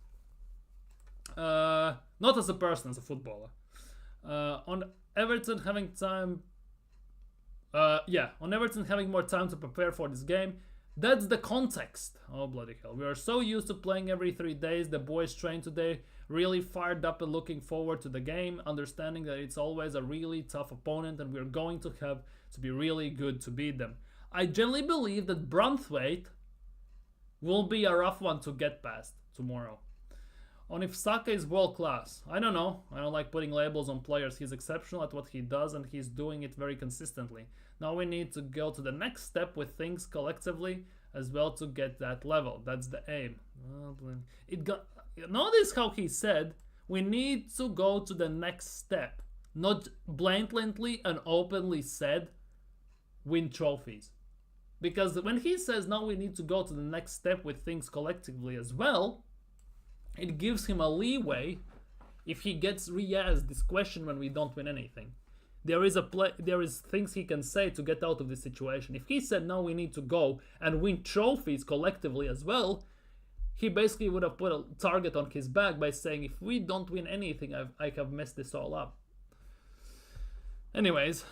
Not as a person, as a footballer. On Everton having time on Everton having more time to prepare for this game. That's the context. Oh bloody hell. We are so used to playing every 3 days. The boys trained today, really fired up and looking forward to the game, understanding that it's always a really tough opponent and we're going to have to be really good to beat them. I generally believe that Brunthwaite will be a rough one to get past tomorrow. On if Saka is world class, I don't know. I don't like putting labels on players. He's exceptional at what he does and he's doing it very consistently. Now we need to go to the next step with things collectively as well to get that level. That's the aim. Notice how he said we need to go to the next step, not blatantly and openly said win trophies. Because when he says now we need to go to the next step with things collectively as well, it gives him a leeway if he gets re-asked this question when we don't win anything. There is things he can say to get out of this situation. If he said no, we need to go and win trophies collectively as well, he basically would have put a target on his back by saying if we don't win anything, I have messed this all up. Anyways,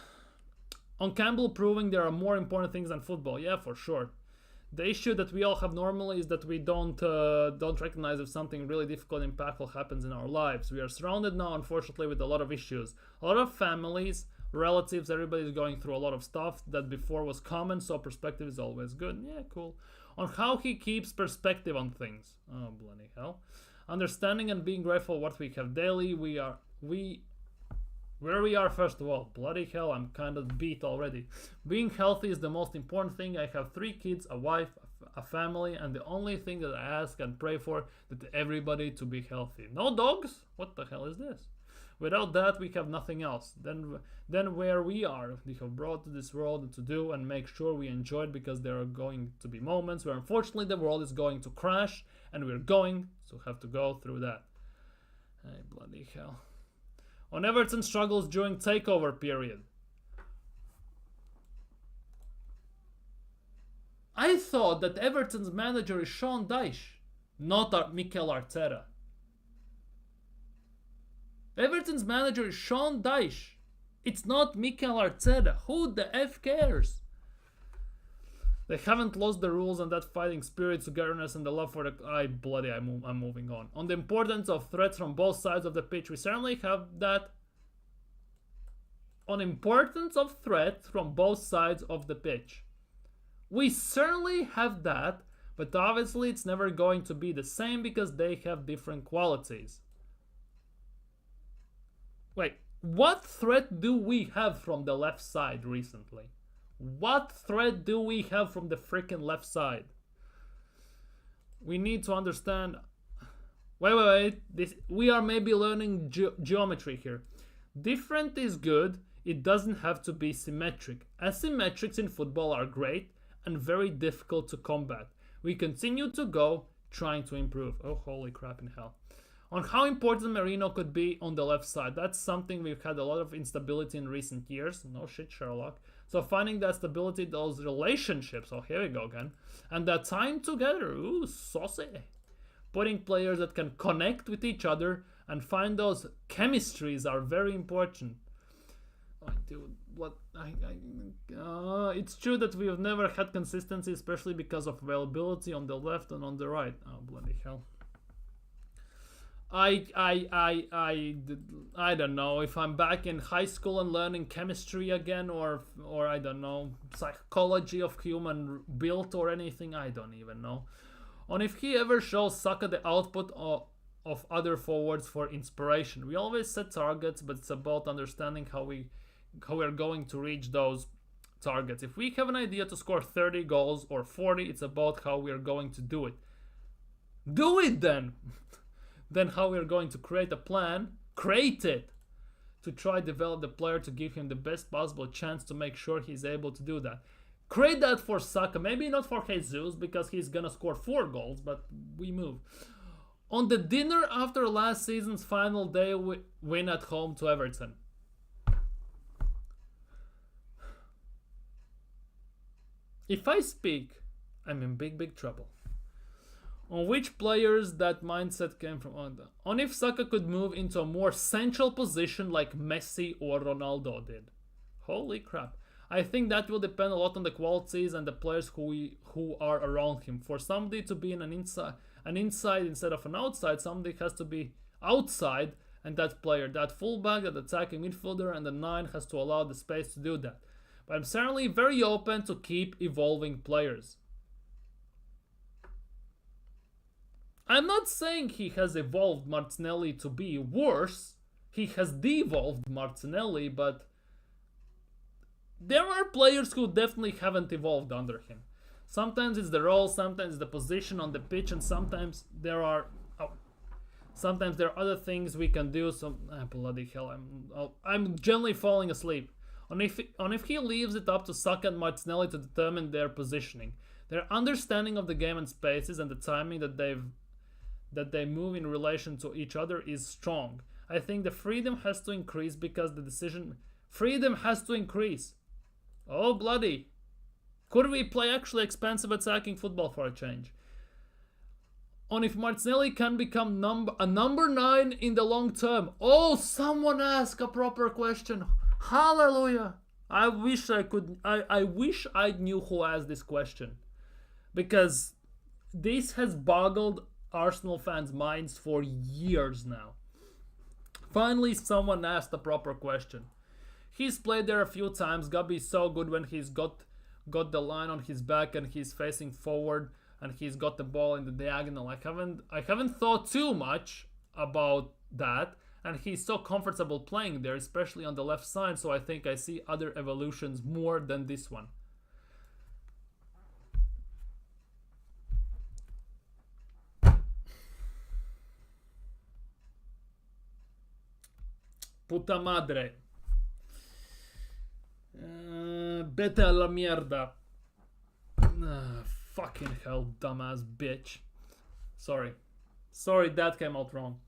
on Campbell proving there are more important things than football, yeah, for sure. The issue that we all have normally is that we don't recognize if something really difficult and impactful happens in our lives. We are surrounded now, unfortunately, with a lot of issues. A lot of families, relatives, everybody's going through a lot of stuff that before was common, so perspective is always good. Yeah, cool. On how he keeps perspective on things. Oh, bloody hell. Understanding and being grateful what we have daily. Where we are, first of all, bloody hell, I'm kind of beat already. Being healthy is the most important thing. I have 3 kids, a wife, a family, and the only thing that I ask and pray for is that everybody to be healthy. No dogs? What the hell is this? Without that, we have nothing else. Then where we are, we have brought to this world to do and make sure we enjoy it, because there are going to be moments where unfortunately the world is going to crash, and we're going to have to go through that. Hey, bloody hell. On Everton struggles during takeover period. I thought that Everton's manager is Sean Dyche, not Mikel Arteta. Everton's manager is Sean Dyche. It's not Mikel Arteta. Who the F cares? They haven't lost the rules and that fighting spirit, togetherness, and the love for the... I'm moving on. On the importance of threats from both sides of the pitch, we certainly have that. On importance of threats from both sides of the pitch. We certainly have that, but obviously it's never going to be the same because they have different qualities. Wait, what threat do we have from the left side recently? What threat do we have from the freaking left side? We need to understand... Wait. We are maybe learning geometry here. Different is good. It doesn't have to be symmetric. Asymmetrics in football are great and very difficult to combat. We continue to go, trying to improve. Oh, holy crap in hell. On how important Merino could be on the left side. That's something we've had a lot of instability in recent years. No shit, Sherlock. So finding that stability, those relationships, oh here we go again, and that time together, ooh, saucy. Putting players that can connect with each other and find those chemistries are very important. Oh, dude, what? It's true that we have never had consistency, especially because of availability on the left and on the right. Oh, bloody hell. I don't know if I'm back in high school and learning chemistry again, or I don't know, psychology of human build or anything. I don't even know. On if he ever shows Saka the output of other forwards for inspiration. We always set targets, but it's about understanding how we're going to reach those targets. If we have an idea to score 30 goals or 40, it's about how we're going to do it. Do it then! Then how we're going to create a plan, create it, to try to develop the player to give him the best possible chance to make sure he's able to do that. Create that for Saka, maybe not for Jesus because he's gonna score 4 goals, but we move. On the dinner after last season's final day win at home to Everton. If I speak, I'm in big trouble. On which players that mindset came from. On if Saka could move into a more central position like Messi or Ronaldo did. Holy crap. I think that will depend a lot on the qualities and the players who are around him. For somebody to be in an inside instead of an outside, somebody has to be outside, and that player, that fullback, that attacking midfielder, and the 9 has to allow the space to do that. But I'm certainly very open to keep evolving players. I'm not saying he has evolved Martinelli to be worse. He has devolved Martinelli, but there are players who definitely haven't evolved under him. Sometimes it's the role, sometimes it's the position on the pitch, and sometimes there are Sometimes there are other things we can do. So bloody hell, I'm generally falling asleep. On if he leaves it up to Saka and Martinelli to determine their positioning, their understanding of the game and spaces, and the timing that they move in relation to each other is strong. I think the freedom has to increase because the decision freedom has to increase. Oh bloody! Could we play actually expensive attacking football for a change? On if Martinelli can become number 9 in the long term. Oh, someone asked a proper question. Hallelujah! I wish I could. I wish I knew who asked this question, because this has boggled Arsenal fans' minds for years now. Finally, someone asked a proper question. He's played there a few times. Gabi's so good when he's got the line on his back and he's facing forward and he's got the ball in the diagonal. I haven't thought too much about that, and he's so comfortable playing there, especially on the left side, so I think I see other evolutions more than this one. Puta madre. Vete a la mierda. Fucking hell, dumbass bitch. Sorry, that came out wrong.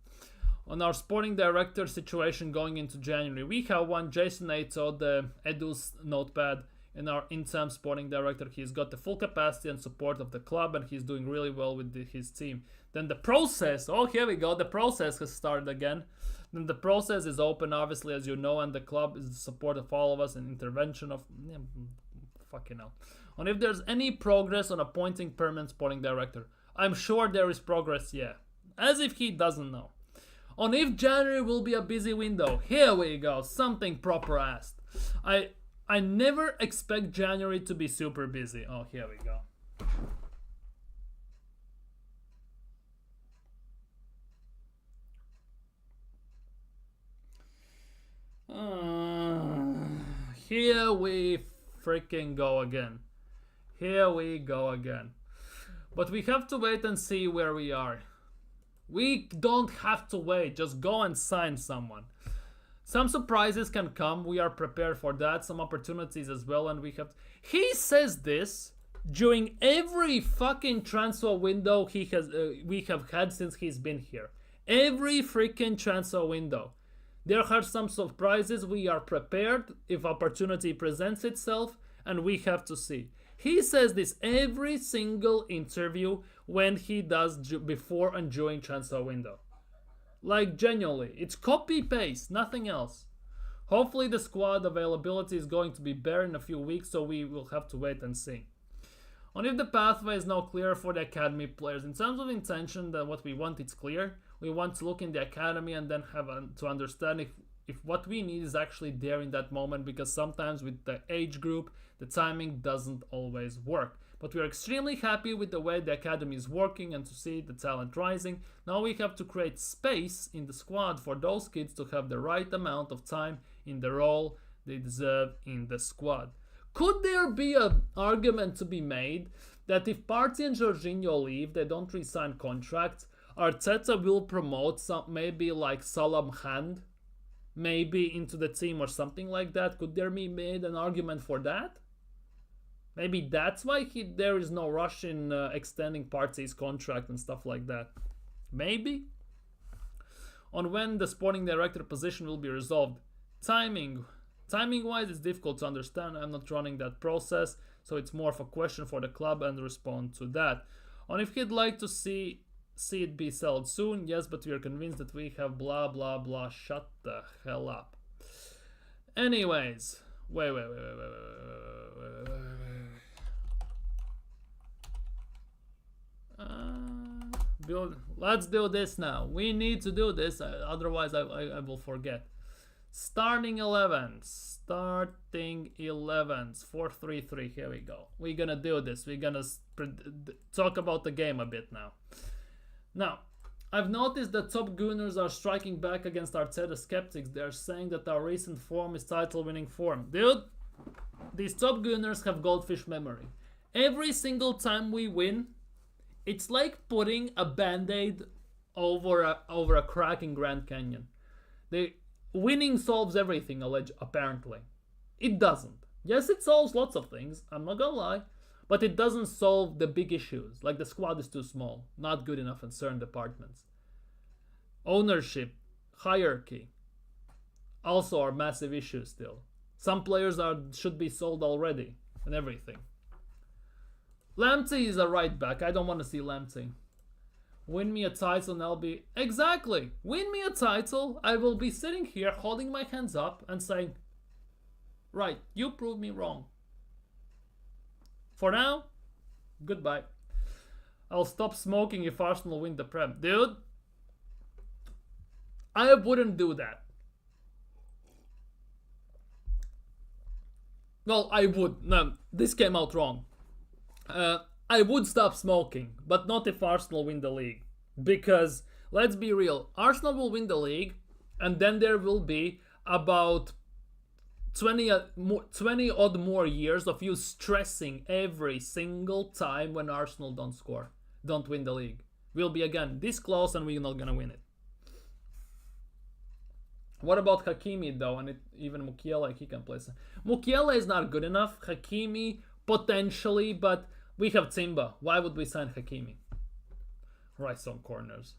On our sporting director situation going into January, we have one Jason Ato, the Edu's notepad, and our interim sporting director. He's got the full capacity and support of the club, and he's doing really well with his team. Then the process, oh here we go, the process has started again. Then the process is open, obviously, as you know, and the club is the support of all of us and intervention of fucking hell. On if there's any progress on appointing permanent sporting director. I'm sure there is progress, yeah. As if he doesn't know. On if January will be a busy window. Here we go, something proper asked. I never expect January to be super busy. Oh, here we go. Here we freaking go again. Here we go again. But we have to wait and see where we are. We don't have to wait. Just go and sign someone. Some surprises can come. We are prepared for that. Some opportunities as well. And we have... He says this during every fucking transfer window we have had since he's been here. Every freaking transfer window. There are some surprises. We are prepared if opportunity presents itself. And we have to see. He says this every single interview when he does before and during transfer window. Like, genuinely, it's copy-paste, nothing else. Hopefully the squad availability is going to be bare in a few weeks, so we will have to wait and see. On if the pathway is now clear for the academy players. In terms of intention, that what we want, it's clear. We want to look in the academy and then have to understand if what we need is actually there in that moment, because sometimes with the age group, the timing doesn't always work. But we are extremely happy with the way the academy is working and to see the talent rising. Now we have to create space in the squad for those kids to have the right amount of time in the role they deserve in the squad. Could there be an argument to be made that if Partey and Jorginho leave, they don't re-sign contracts, Arteta will promote maybe like Salam Hand, maybe into the team or something like that? Could there be made an argument for that? Maybe that's why there is no rush in extending Partey's contract and stuff like that. Maybe. On when the sporting director position will be resolved. Timing-wise, it's difficult to understand. I'm not running that process, so it's more of a question for the club and respond to that. On if he'd like to see it be sold soon, yes, but we are convinced that we have blah blah blah. Shut the hell up. Anyways, wait. Let's do this now. We need to do this, otherwise I will forget. Starting 11s. 4-3-3. Here we go. We're gonna do this. We're gonna talk about the game a bit now. Now, I've noticed that top Gunners are striking back against Arteta skeptics. They're saying that our recent form is title-winning form. Dude, these top Gunners have goldfish memory. Every single time we win, it's like putting a band-aid over a cracking Grand Canyon. Winning solves everything, apparently. It doesn't. Yes, it solves lots of things, I'm not gonna lie, but it doesn't solve the big issues, like the squad is too small, not good enough in certain departments. Ownership, hierarchy, also are massive issues still. Some players should be sold already, and everything. Lamptey is a right back, I don't want to see Lamptey. Win me a title and I'll be... Exactly! Win me a title, I will be sitting here holding my hands up and saying, right, you proved me wrong. For now, goodbye. I'll stop smoking if Arsenal win the Prem. Dude, I wouldn't do that. Well, I would. No, this came out wrong. I would stop smoking, but not if Arsenal win the league. Because, let's be real, Arsenal will win the league, and then there will be about 20 odd more years of you stressing every single time when Arsenal don't win the league. We'll be again this close and we're not gonna win it. What about Hakimi though? And even Mukiele, he can play. Mukiele is not good enough. Hakimi potentially, but we have Timba. Why would we sign Hakimi? Right, some corners.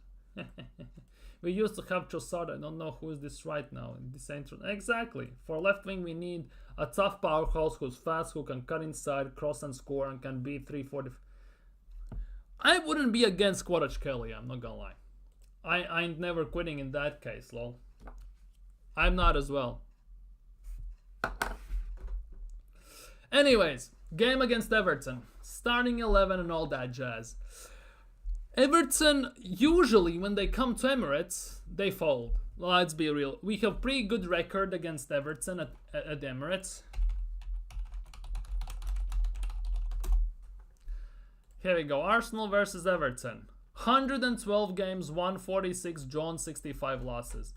We used to have Trossard. I don't know who is this right now in this entry. Exactly. For left wing, we need a tough powerhouse who's fast, who can cut inside, cross and score, and can beat 340. I wouldn't be against Kvaratskhelia, I'm not gonna lie. I ain't never quitting in that case, lol. I'm not as well. Anyways, game against Everton. Starting 11 and all that jazz. Everton, usually when they come to Emirates, they fold. Let's be real. We have pretty good record against Everton at Emirates. Here we go. Arsenal versus Everton. 112 games, 146 drawn, 65 losses.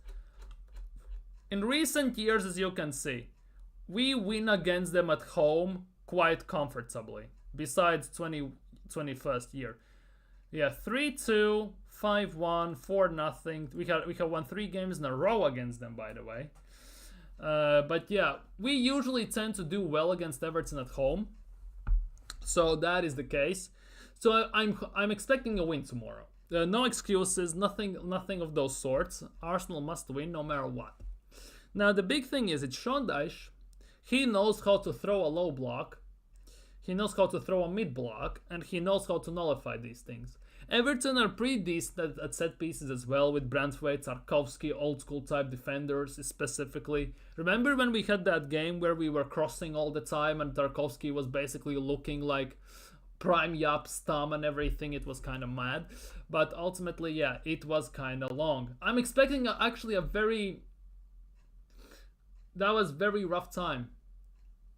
In recent years, as you can see, we win against them at home quite comfortably. Besides 21st year. Yeah, 3-2, 5-1, 4-0. We have won 3 games in a row against them, by the way. But yeah, we usually tend to do well against Everton at home. So that is the case. So I'm expecting a win tomorrow. No excuses, nothing of those sorts. Arsenal must win no matter what. Now the big thing is, it's Sean Dyche. He knows how to throw a low block. He knows how to throw a mid block, and he knows how to nullify these things. Everton are pretty decent at set pieces as well, with Branthwaite, Tarkowski, old school type defenders specifically. Remember when we had that game where we were crossing all the time and Tarkowski was basically looking like prime Yap's thumb and everything? It was kind of mad. But ultimately, yeah, it was kind of long. I'm expecting actually a very... That was very rough time.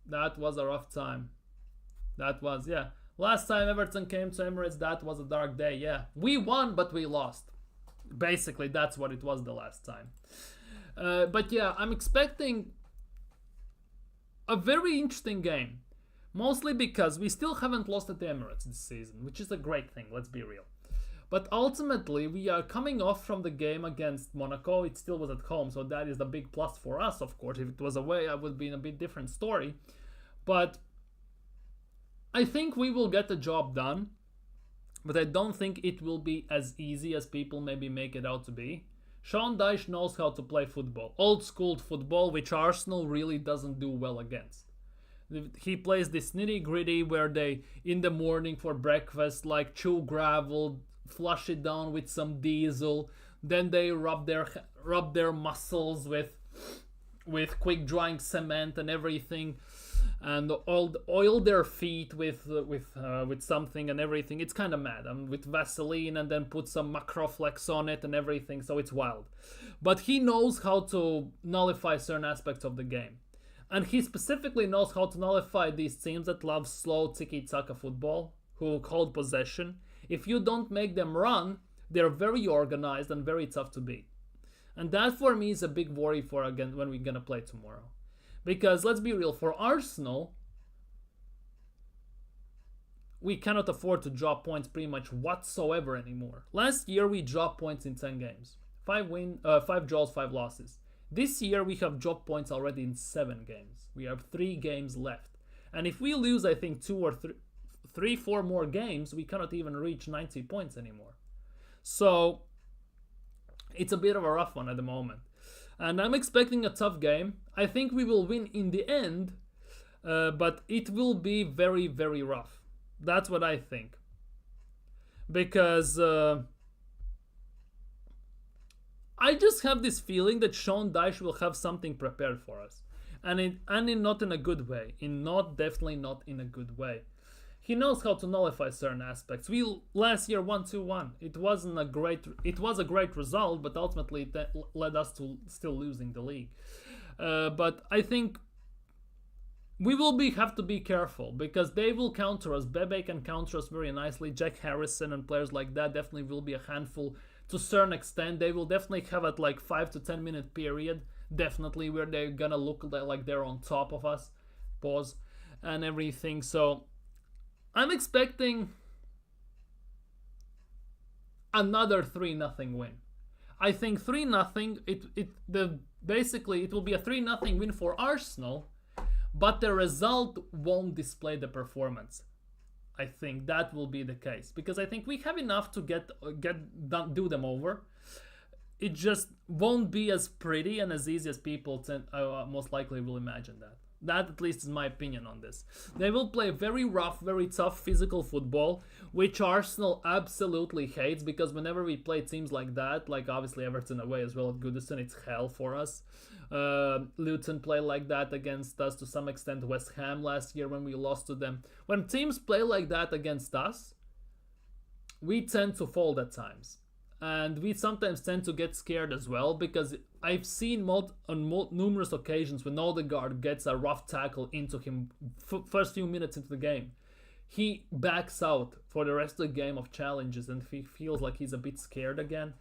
That was a rough time. That was, yeah. Last time Everton came to Emirates, that was a dark day, yeah. We won, but we lost. Basically, that's what it was the last time. But yeah, I'm expecting a very interesting game. Mostly because we still haven't lost at the Emirates this season, which is a great thing, let's be real. But ultimately, we are coming off from the game against Monaco. It still was at home, so that is the big plus for us, of course. If it was away, I would be in a bit different story. But I think we will get the job done, but I don't think it will be as easy as people maybe make it out to be. Sean Dyche knows how to play football, old school football, which Arsenal really doesn't do well against. He plays this nitty gritty where they, in the morning for breakfast, like chew gravel, flush it down with some diesel, then they rub their muscles with quick drying cement and everything, and oil their feet with something and everything. It's kind of mad. With Vaseline, and then put some Macroflex on it and everything, so it's wild. But he knows how to nullify certain aspects of the game. And he specifically knows how to nullify these teams that love slow tiki-taka football, who hold possession. If you don't make them run, they're very organized and very tough to beat. And that for me is a big worry for again when we're gonna play tomorrow. Because let's be real, for Arsenal, we cannot afford to drop points pretty much whatsoever anymore. Last year we dropped points in 10 games. 5 draws, 5 losses. This year we have dropped points already in 7 games. We have 3 games left. And if we lose, I think 2 or 3, 4 more games, we cannot even reach 90 points anymore. So it's a bit of a rough one at the moment. And I'm expecting a tough game. I think we will win in the end, but it will be very, very rough. That's what I think. Because I just have this feeling that Sean Dyche will have something prepared for us. And not in a good way. Definitely not in a good way. He knows how to nullify certain aspects. We last year won 2-1. It was a great result, but ultimately that led us to still losing the league. But I think we will have to be careful because they will counter us. Bebe can counter us very nicely. Jack Harrison and players like that definitely will be a handful to a certain extent. They will definitely have at like 5 to 10 minute period, definitely, where they're gonna look like they're on top of us, pause, and everything. So I'm expecting another 3-0 win. I think 3-0. Basically it will be a 3-0 win for Arsenal, but the result won't display the performance. I think that will be the case because I think we have enough to do them over. It just won't be as pretty and as easy as people most likely will imagine that. That at least is my opinion on this. They will play very rough, very tough physical football, which Arsenal absolutely hates because whenever we play teams like that, like obviously Everton away as well at Goodison, it's hell for us. Luton play like that against us to some extent. West Ham last year when we lost to them. When teams play like that against us, we tend to fold at times. And we sometimes tend to get scared as well because I've seen on numerous occasions when Odegaard gets a rough tackle into him first few minutes into the game. He backs out for the rest of the game of challenges and he feels like he's a bit scared again.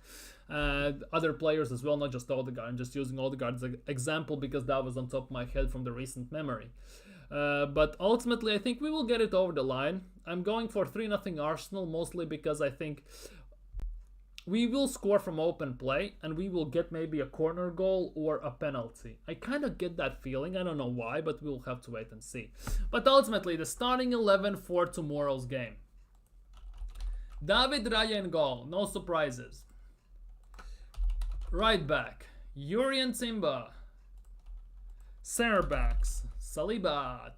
Other players as well, not just Odegaard. I'm just using Odegaard as an example because that was on top of my head from the recent memory. But ultimately, I think we will get it over the line. I'm going for 3-0 Arsenal, mostly because I think we will score from open play and we will get maybe a corner goal or a penalty. I kind of get that feeling. I don't know why, but we'll have to wait and see. But ultimately, the starting 11 for tomorrow's game. David Raya in goal. No surprises. Right back. Yurian Timba. Center backs. Saliba.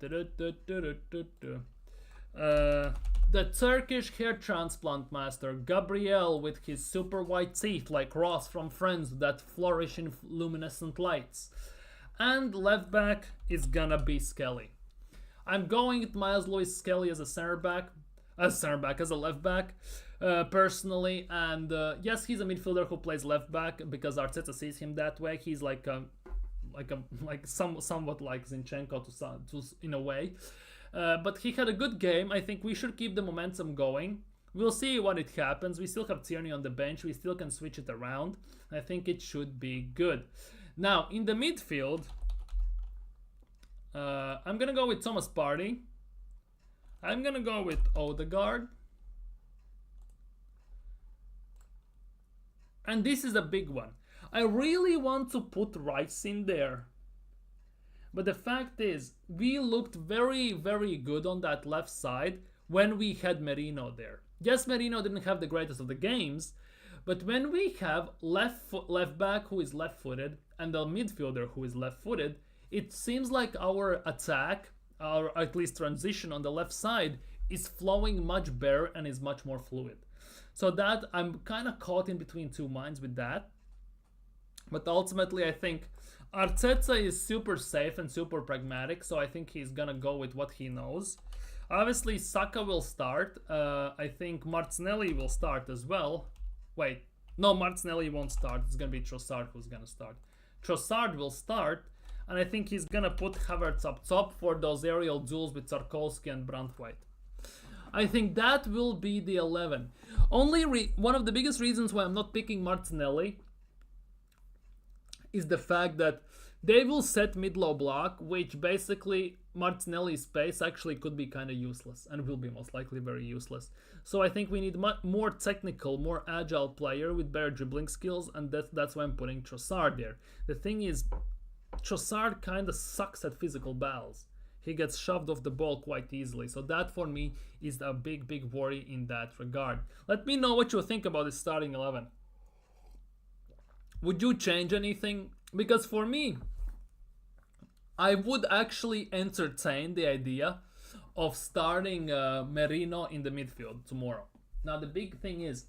The Turkish hair transplant master, Gabriel, with his super white teeth like Ross from Friends that flourish in luminescent lights. And left back is gonna be Skelly. I'm going with Miles Lewis Skelly as a as a left back, personally. And yes, he's a midfielder who plays left back because Arteta sees him that way. He's somewhat like Zinchenko to in a way. But he had a good game. I think we should keep the momentum going. We'll see what it happens. We still have Tierney on the bench. We still can switch it around. I think it should be good. Now, in the midfield, I'm going to go with Thomas Partey. I'm going to go with Odegaard. And this is a big one. I really want to put Rice in there. But the fact is, we looked very, very good on that left side when we had Merino there. Yes, Merino didn't have the greatest of the games, but when we have left back who is left-footed and the midfielder who is left-footed, it seems like our attack, or at least transition on the left side, is flowing much better and is much more fluid. So that I'm kind of caught in between two minds with that. But ultimately, I think Arteta is super safe and super pragmatic, so I think he's gonna go with what he knows. Obviously, Saka will start. I think Martinelli will start as well. Wait, no, Martinelli won't start. It's gonna be Trossard who's gonna start. Trossard will start, and I think he's gonna put Havertz up top for those aerial duels with Tarkowski and Brandtwaite. I think that will be the 11. One of the biggest reasons why I'm not picking Martinelli is the fact that they will set mid-low block, which basically Martinelli's pace actually could be kind of useless and will be most likely very useless. So I think we need more technical, more agile player with better dribbling skills, and that's why I'm putting Trossard there. The thing is, Trossard kind of sucks at physical battles. He gets shoved off the ball quite easily. So that for me is a big worry in that regard. Let me know what you think about this starting 11. Would you change anything? Because for me, I would actually entertain the idea of starting Merino in the midfield tomorrow. Now the big thing is,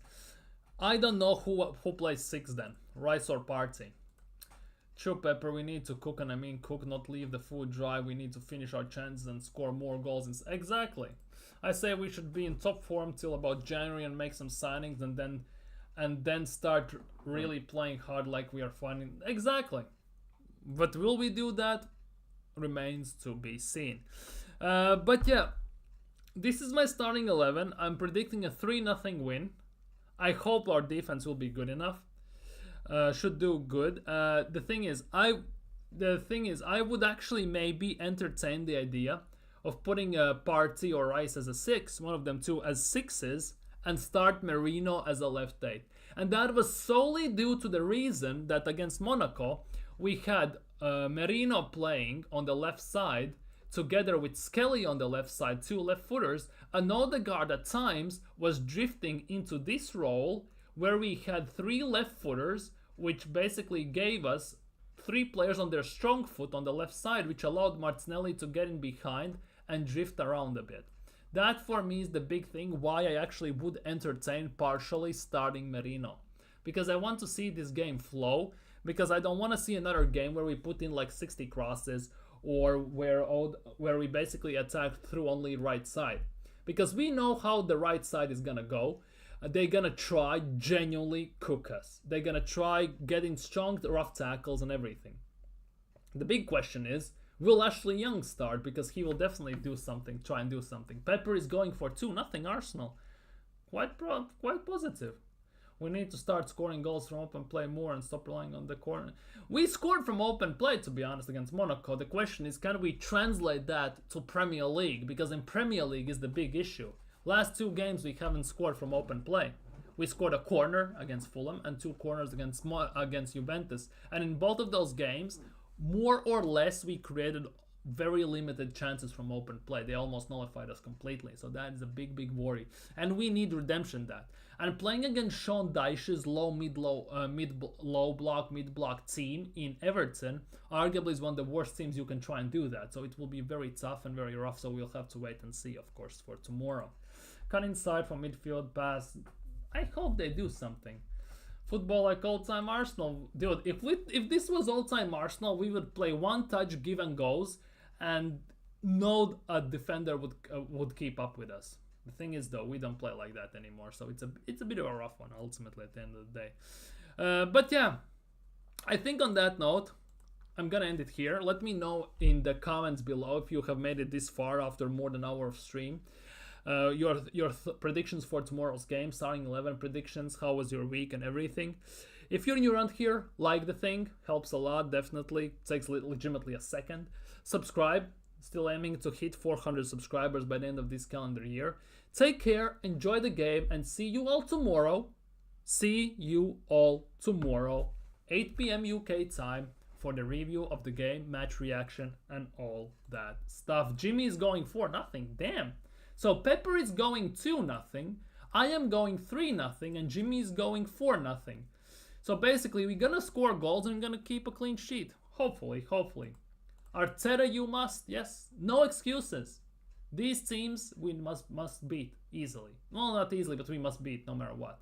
I don't know who plays 6 then, Rice or Partey. True, Pepper, we need to cook, and I mean cook, not leave the food dry. We need to finish our chances and score more goals. Exactly. I say we should be in top form till about January and make some signings, and then start really playing hard like we are finding. Exactly. But will we do that? Remains to be seen. But yeah, this is my starting 11. I'm predicting a 3-0 win. I hope our defense will be good enough. Should do good. The thing is, I would actually maybe entertain the idea of putting a Partey or Rice as a 6, one of them two as 6s, and start Merino as a left 8. And that was solely due to the reason that against Monaco we had Merino playing on the left side together with Skelly on the left side, 2 left footers, and Odegaard at times was drifting into this role where we had 3 left footers, which basically gave us 3 players on their strong foot on the left side, which allowed Martinelli to get in behind and drift around a bit. That for me is the big thing why I actually would entertain partially starting Merino. Because I want to see this game flow, because I don't want to see another game where we put in like 60 crosses or where we basically attack through only right side. Because we know how the right side is gonna go. They're gonna try genuinely cook us. They're gonna try getting strong rough tackles and everything. The big question is, will Ashley Young start? Because he will definitely do something, try and do something. Pepper is going for 2-0 Arsenal. Quite positive. We need to start scoring goals from open play more and stop relying on the corner. We scored from open play, to be honest, against Monaco. The question is, can we translate that to Premier League? Because in Premier League is the big issue. Last 2 games we haven't scored from open play. We scored a corner against Fulham and 2 corners against Juventus. And in both of those games, more or less, we created very limited chances from open play. They almost nullified us completely. So that is a big worry. And we need redemption that. And playing against Sean Dyche's low block, mid block team in Everton, arguably is one of the worst teams you can try and do that. So it will be very tough and very rough. So we'll have to wait and see, of course, for tomorrow. Cut inside from midfield pass. I hope they do something. Football like all-time Arsenal. Dude, if this was all-time Arsenal, we would play one touch, give and goes, and no defender would keep up with us. The thing is, though, we don't play like that anymore, so it's a bit of a rough one ultimately at the end of the day. But yeah, I think on that note, I'm gonna end it here. Let me know in the comments below if you have made it this far after more than an hour of stream. Your predictions for tomorrow's game, starting 11 predictions, how was your week and everything. If you're new around here, like the thing, helps a lot, definitely. Takes legitimately a second. Subscribe, still aiming to hit 400 subscribers by the end of this calendar year. Take care, enjoy the game, and see you all tomorrow. 8 p.m. UK time for the review of the game, match reaction, and all that stuff. Jimmy is going 4-0, damn. So Pepper is going 2-0, I am going 3-0, and Jimmy is going 4-0. So basically, we're gonna score goals and we're gonna keep a clean sheet. Hopefully. Arteta, you must, yes. No excuses. These teams we must beat easily. Well, not easily, but we must beat no matter what.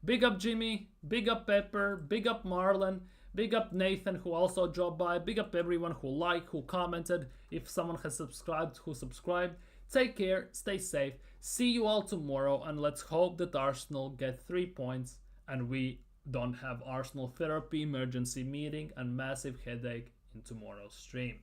Big up Jimmy, big up Pepper, big up Marlon, big up Nathan who also dropped by, big up everyone who liked, who commented, if someone has subscribed, who subscribed. Take care, stay safe, see you all tomorrow, and let's hope that Arsenal get 3 points and we don't have Arsenal therapy, emergency meeting, and massive headache in tomorrow's stream.